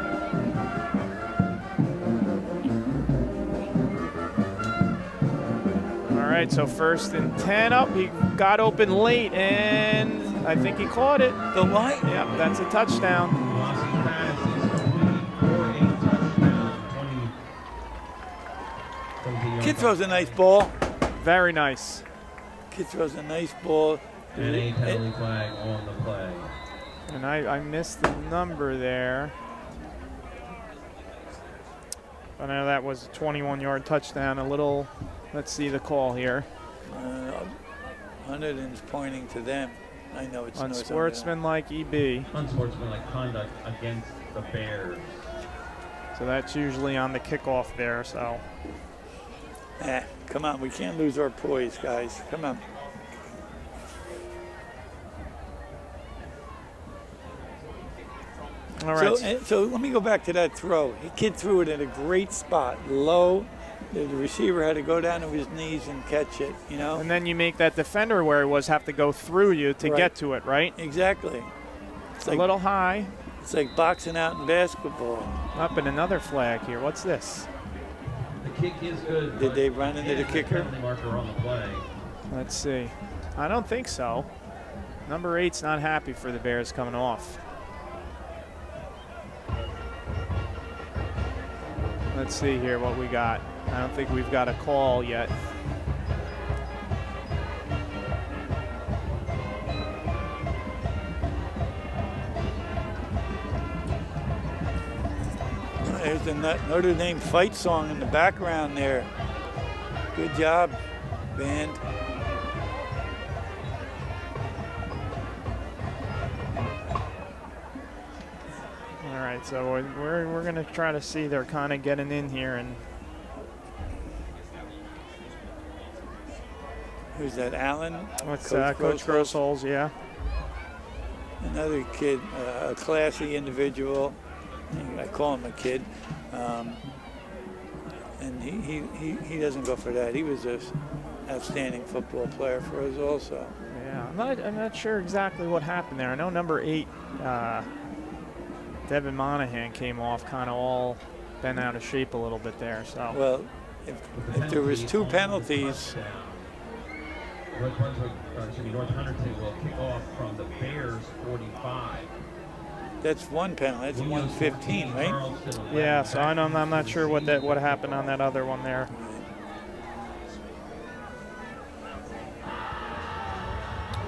All right, so 1st and 10 up. He got open late, and I think he caught it. The line? Yep, that's a touchdown. Velocity pass is complete for a touchdown. 20. Kid throws a nice ball. Very nice. Kid throws a nice ball. And a penalty flag on the play. And I missed the number there. I know that was a 21-yard touchdown. A little, let's see the call here. Hunterdon's pointing to them. I know it's unsportsmanlike EB. Unsportsmanlike conduct against the Bears. So that's usually on the kickoff there, so. Come on, we can't lose our poise, guys. Come on. All right. So let me go back to that throw. The kid threw it at a great spot, low. The receiver had to go down to his knees and catch it, you know? And then you make that defender where he was have to go through you to get to it, right? Exactly. It's a little high. It's like boxing out in basketball. Up in another flag here. What's this? The kick is good. Did they run into the kicker? Marker on the play. Let's see. I don't think so. Number 8's not happy for the Bears coming off. Let's see here what we got. I don't think we've got a call yet. There's the Notre Dame fight song in the background there. Good job, band. All right, so we're going to try to see they're kind of getting in here. And who's that, Allen? what's Coach Grossholz, yeah. Another kid, a classy individual. I call him a kid. And he doesn't go for that. He was an outstanding football player for us also. Yeah, I'm not sure exactly what happened there. I know number 8, Devin Monahan, came off kind of all bent out of shape a little bit there. So well, if there was 2 penalties. North Hunterdon will kick off from the Bears 45. That's 1 penalty. That's 115, right? Yeah. So I'm not sure what happened on that other one there.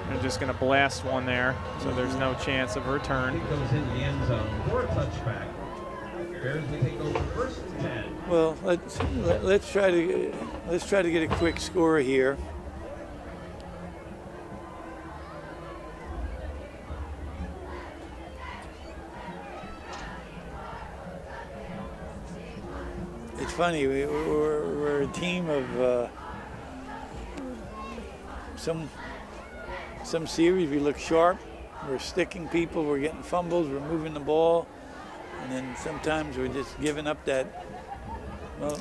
They're just going to blast one there, so there's no chance of a return. It goes into the end zone for a touchback. Bears will take over 1st and 10. Well, let's try to get a quick score here. It's funny, we're a team of some series we look sharp, we're sticking people, we're getting fumbles, we're moving the ball, and then sometimes we're just giving up that, well.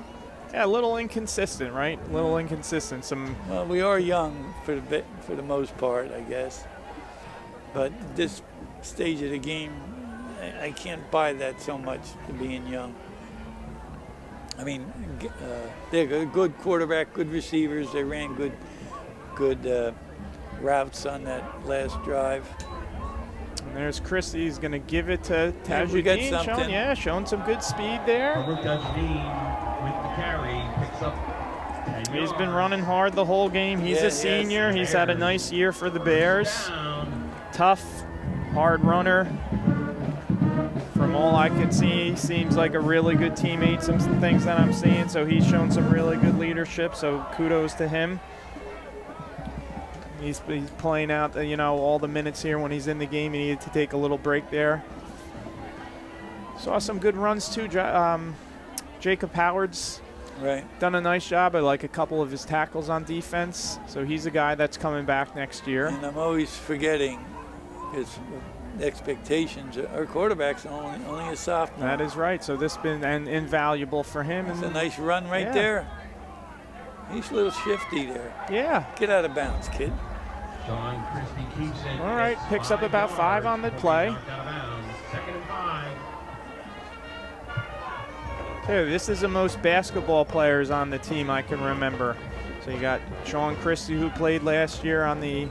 Yeah, a little inconsistent, right? A little inconsistent. Well, we are young for the most part, I guess. But this stage of the game, I can't buy that so much to being young. I mean, they're a good quarterback, good receivers. They ran good routes on that last drive. And there's Christie. He's going to give it to Tajuddin. We got something. Showing some good speed there. Tajuddin with the carry picks up. He's been running hard the whole game. He's a senior. Yes. He's had a nice year for the Bears. Tough, hard runner. From all I can see, he seems like a really good teammate, some things that I'm seeing. So he's shown some really good leadership, so kudos to him. He's playing out, all the minutes here when he's in the game. He needed to take a little break there. Saw some good runs, too. Jacob Howard's done a nice job. I like a couple of his tackles on defense. So he's a guy that's coming back next year. And I'm always forgetting his expectations. Our quarterback's only a sophomore. That is right. So this has been invaluable for him. It's a nice run right there. He's a little shifty there. Yeah. Get out of bounds, kid. John Christie keeps it. All right, picks up about 5 on the play. 2nd and 5. Dude, this is the most basketball players on the team I can remember. So you got Sean Christie, who played last year on the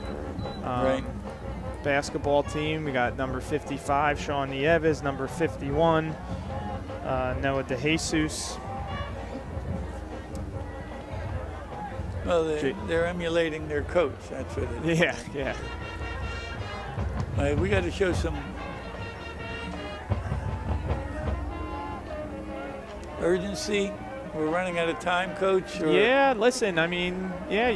basketball team. We got number 55, Sean Nieves, number 51, Noah DeJesus. Well, they're emulating their coach. That's what it is. Yeah, yeah. We got to show some urgency. We're running out of time, Coach. Or? Yeah, listen, I mean, yeah,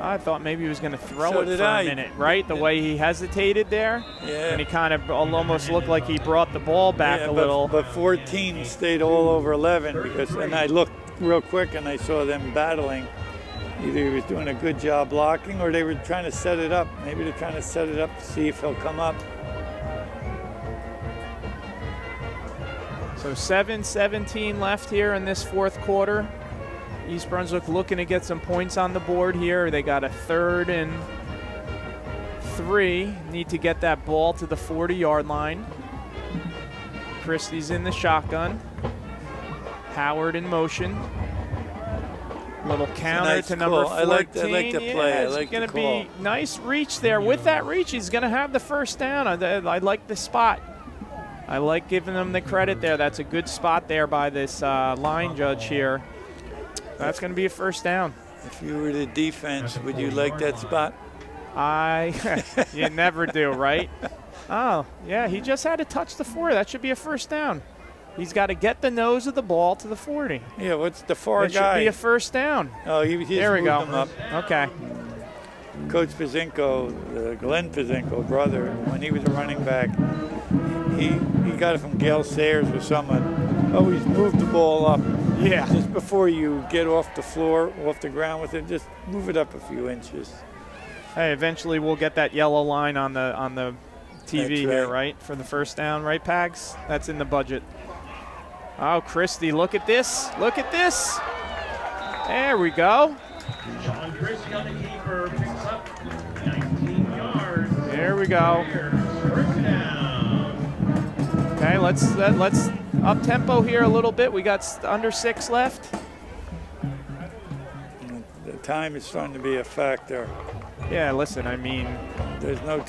I thought maybe he was going to throw it for a minute, right? The way he hesitated there. Yeah. And he kind of almost looked like he brought the ball back a little. But 14 stayed all over 11 and I looked real quick and I saw them battling. Either he was doing a good job blocking or they were trying to set it up. Maybe they're trying to set it up to see if he'll come up. So 7:17 left here in this fourth quarter. East Brunswick looking to get some points on the board here. They got a 3rd and 3. Need to get that ball to the 40-yard line. Christie's in the shotgun. Howard in motion. Little counter to number 14. I like the play. I like going the to be nice reach there. With that reach, he's going to have the first down. I like the spot. I like giving them the credit there. That's a good spot there by this line judge here. That's going to be a first down. If you were the defense, would you like that spot? You never do, right? Oh, yeah, he just had to touch the 40. That should be a first down. He's got to get the nose of the ball to the 40. Yeah, what's the far guy? It should be a first down. Oh, he there we go. Him up. Okay. Coach Pazinko, Glenn Pazinko, brother, when he was a running back, he got it from Gail Sayers or someone. Always move the ball up. Yeah. Just before you get off the floor, off the ground with it, just move it up a few inches. Hey, eventually we'll get that yellow line on the TV here, right? For the first down, right, Pags? That's in the budget. Oh, Christie, look at this. Look at this. There we go. Sean Christie on the keeper picks up 19 yards. There we go. First down. Okay, let's up tempo here a little bit. We got under 6 left. The time is starting to be a factor. Yeah, listen, I mean, there's no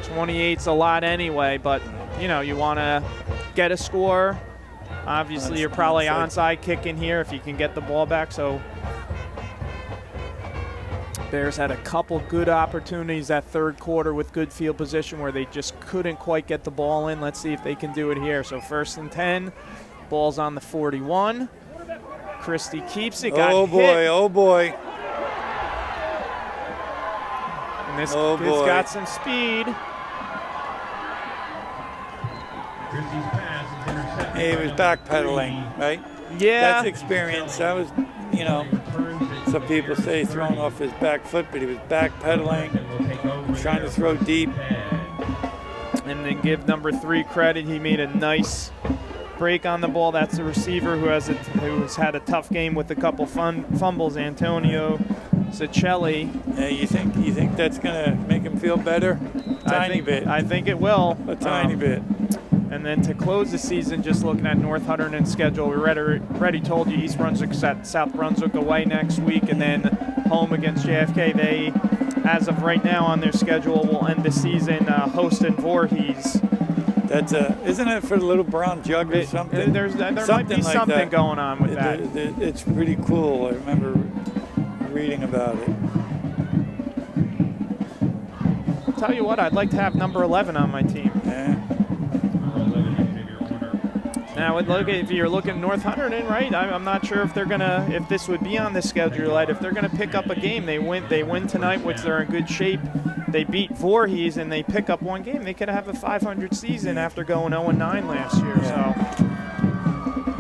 28's a lot anyway, but you know, you want to get a score. Obviously, you're probably onside kicking here if you can get the ball back. So Bears had a couple good opportunities that third quarter with good field position where they just couldn't quite get the ball in. Let's see if they can do it here. So 1st and 10, ball's on the 41. Christie keeps it. Oh boy! Oh boy! And this kid's got some speed. Christie's pass is intercepted. He was backpedaling, right? Yeah. That's experience. That was, you know, some people say thrown off his back foot, but he was backpedaling, trying to throw deep. And then give number 3 credit. He made a nice break on the ball. That's the receiver who has had a tough game with a couple fumbles, Antonio Cicelli. Yeah, you think that's gonna make him feel better? Tiny bit. I think it will. A tiny bit. And then to close the season, just looking at North Hunterdon's schedule, we already told you East Brunswick's at South Brunswick away next week, and then home against JFK. They, as of right now on their schedule, will end the season hosting Voorhees. That's isn't it for the little brown jug or something? There might be like something that. going on with that. It's pretty cool. I remember reading about it. I'll tell you what, I'd like to have number 11 on my team. Yeah. Now, if you're looking North Hunterdon, right? I'm not sure if this would be on the schedule. If they're gonna pick up a game, they win tonight, which they're in good shape. They beat Voorhees and they pick up one game. They could have a 500 season after going 0-9 last year. Yeah. So,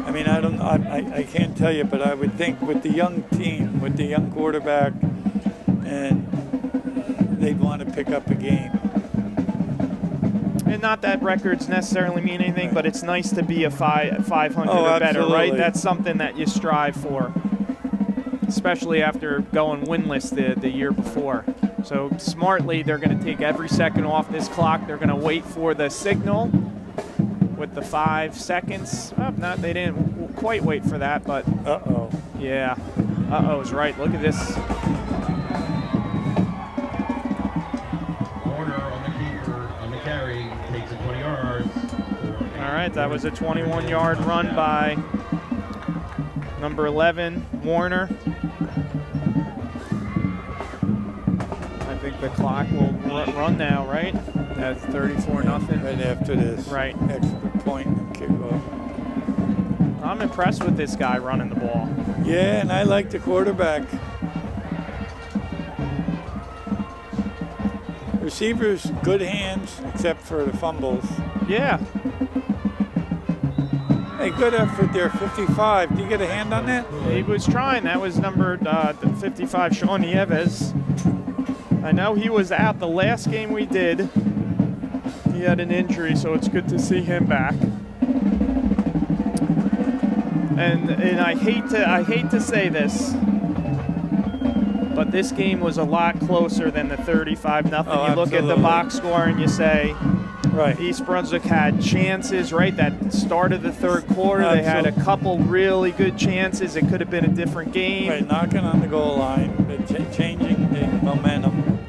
I mean, I can't tell you, but I would think with the young team, with the young quarterback, and they'd want to pick up a game. And not that records necessarily mean anything, right, but it's nice to be a 500 or better, absolutely. right? That's something that you strive for, especially after going winless the year before. So smartly, they're going to take every second off this clock. They're going to wait for the signal with the 5 seconds. Oh, they didn't quite wait for that, but Yeah. Uh-oh, is right. Look at this. Warner on the keeper, on the carry, takes it 20 yards. All right, that was a 21-yard run by number 11, Warner. I think the clock will run now, right? At 34-0. Right after this. Right. Extra point and kickoff. I'm impressed with this guy running the ball. Yeah, and I like the quarterback. Receivers, good hands, except for the fumbles. Yeah. Hey, good effort there, 55. Did you get a hand on that? He was trying. That was number 55, Sean Nieves. I know he was out the last game we did. He had an injury, so it's good to see him back. And I hate to say this, but this game was a lot closer than the 35-0. Oh, you look at the box score and you say, right. East Brunswick had chances, right? That start of the third quarter, they had a couple really good chances. It could have been a different game. Right, knocking on the goal line, but changing the momentum.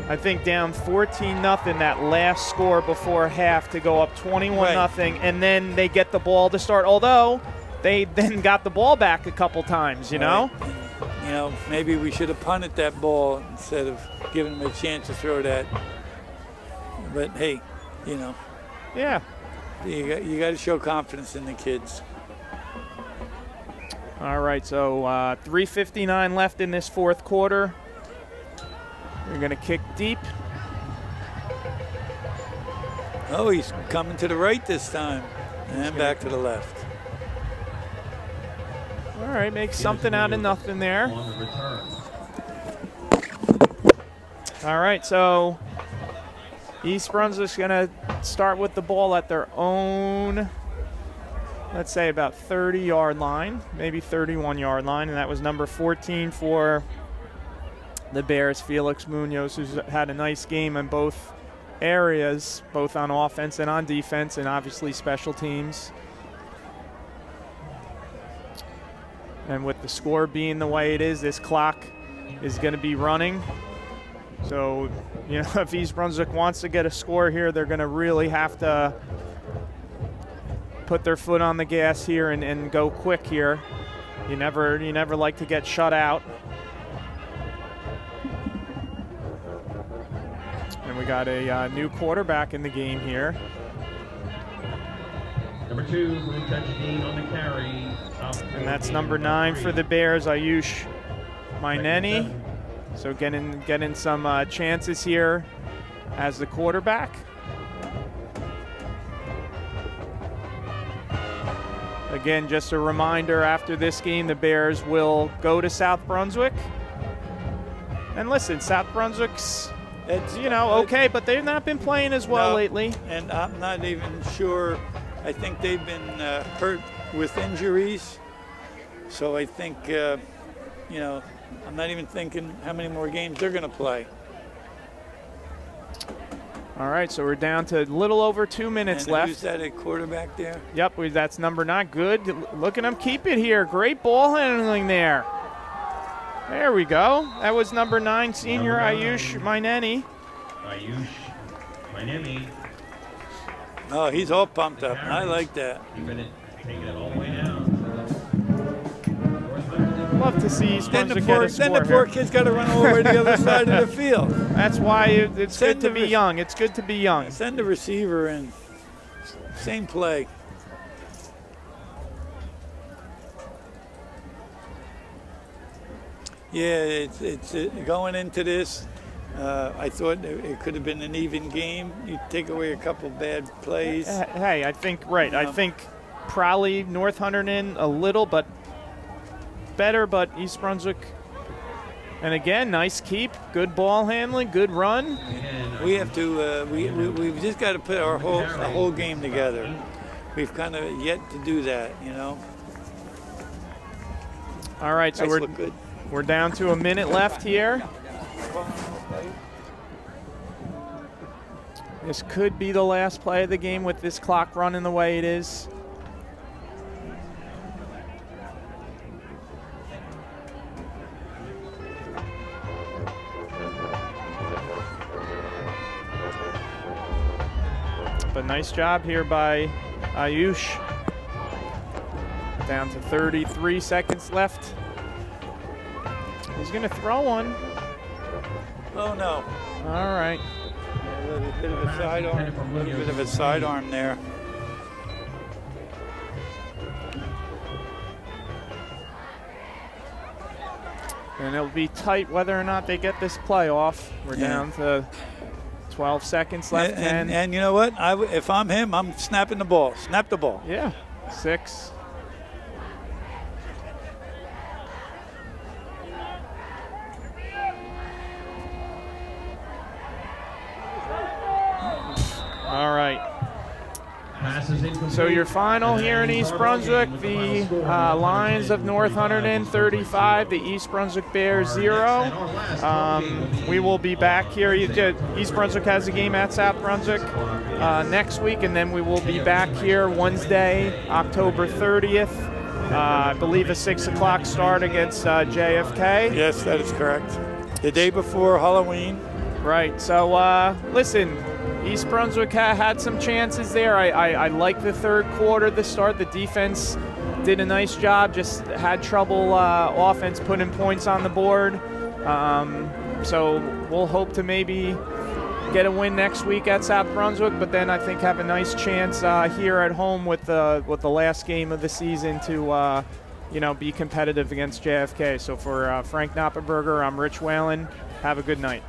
I think down 14-0 that last score before half to go up 21-0, and then they get the ball to start. Although they then got the ball back a couple times, you know. You know, maybe we should have punted that ball instead of giving them a chance to throw that. But hey, you know. Yeah. You got to show confidence in the kids. All right, so 3:59 left in this fourth quarter. We're going to kick deep. Oh, he's coming to the right this time. And back to the left. All right, make something out of nothing there. All right, so East Brunswick's going to start with the ball at their own, let's say about 30-yard line, maybe 31-yard line, and that was number 14 for the Bears, Felix Munoz, who's had a nice game in both areas, both on offense and on defense, and obviously special teams. And with the score being the way it is, this clock is going to be running. So, you know, if East Brunswick wants to get a score here, they're going to really have to put their foot on the gas here and go quick here. You never like to get shut out. And we got a new quarterback in the game here. Number 2, Tajideen on the carry. And that's number 9 for the Bears, Ayush Maineni. So getting some chances here as the quarterback. Again, just a reminder, after this game, the Bears will go to South Brunswick. And listen, South Brunswick's, okay, but they've not been playing as well lately. And I'm not even sure. I think they've been hurt with injuries. So I think, I'm not even thinking how many more games they're going to play. All right, so we're down to a little over 2 minutes left. Who's that, a quarterback there? Yep, that's number 9. Good. Look at him keep it here. Great ball handling there. There we go. That was number 9, senior Ayush Maineni. Ayush Maineni. Oh, he's all pumped up. I like that. Taking it all the way down. Love to see East Brunswick get a score. Then the poor kid's got to run all the way to the other side of the field. That's why it's good to be young. It's good to be young. Send the receiver in. Same play. Yeah, it's going into this. I thought it could have been an even game. You take away a couple bad plays. Hey, I think I think probably North Hunterdon a little, but better. But East Brunswick, and again, nice keep, good ball handling, good run. We have to. We've just got to put our whole game together. We've kind of yet to do that, All right, so we're down to a minute left here. This could be the last play of the game with this clock running the way it is. nice job here by Ayush. Down to 33 seconds left. He's going to throw one. Oh, no. All right. A little bit of a sidearm. A little bit of a sidearm there. And it'll be tight whether or not they get this play off. We're down to 12 seconds left. And you know what? If I'm him, I'm snapping the ball. Snap the ball. Yeah. 6. All right. So your final here in East Brunswick, the Lions of North Hunterdon 35, the East Brunswick Bears 0. We will be back here. East Brunswick has a game at South Brunswick next week, and then we will be back here Wednesday, October 30th. I believe a 6 o'clock start against JFK. Yes, that is correct. The day before Halloween. Right. So listen. East Brunswick had some chances there. I like the third quarter, the start. The defense did a nice job, just had trouble offense putting points on the board. So we'll hope to maybe get a win next week at South Brunswick, but then I think have a nice chance here at home with the last game of the season to be competitive against JFK. So for Frank Noppenberger, I'm Rich Whalen. Have a good night.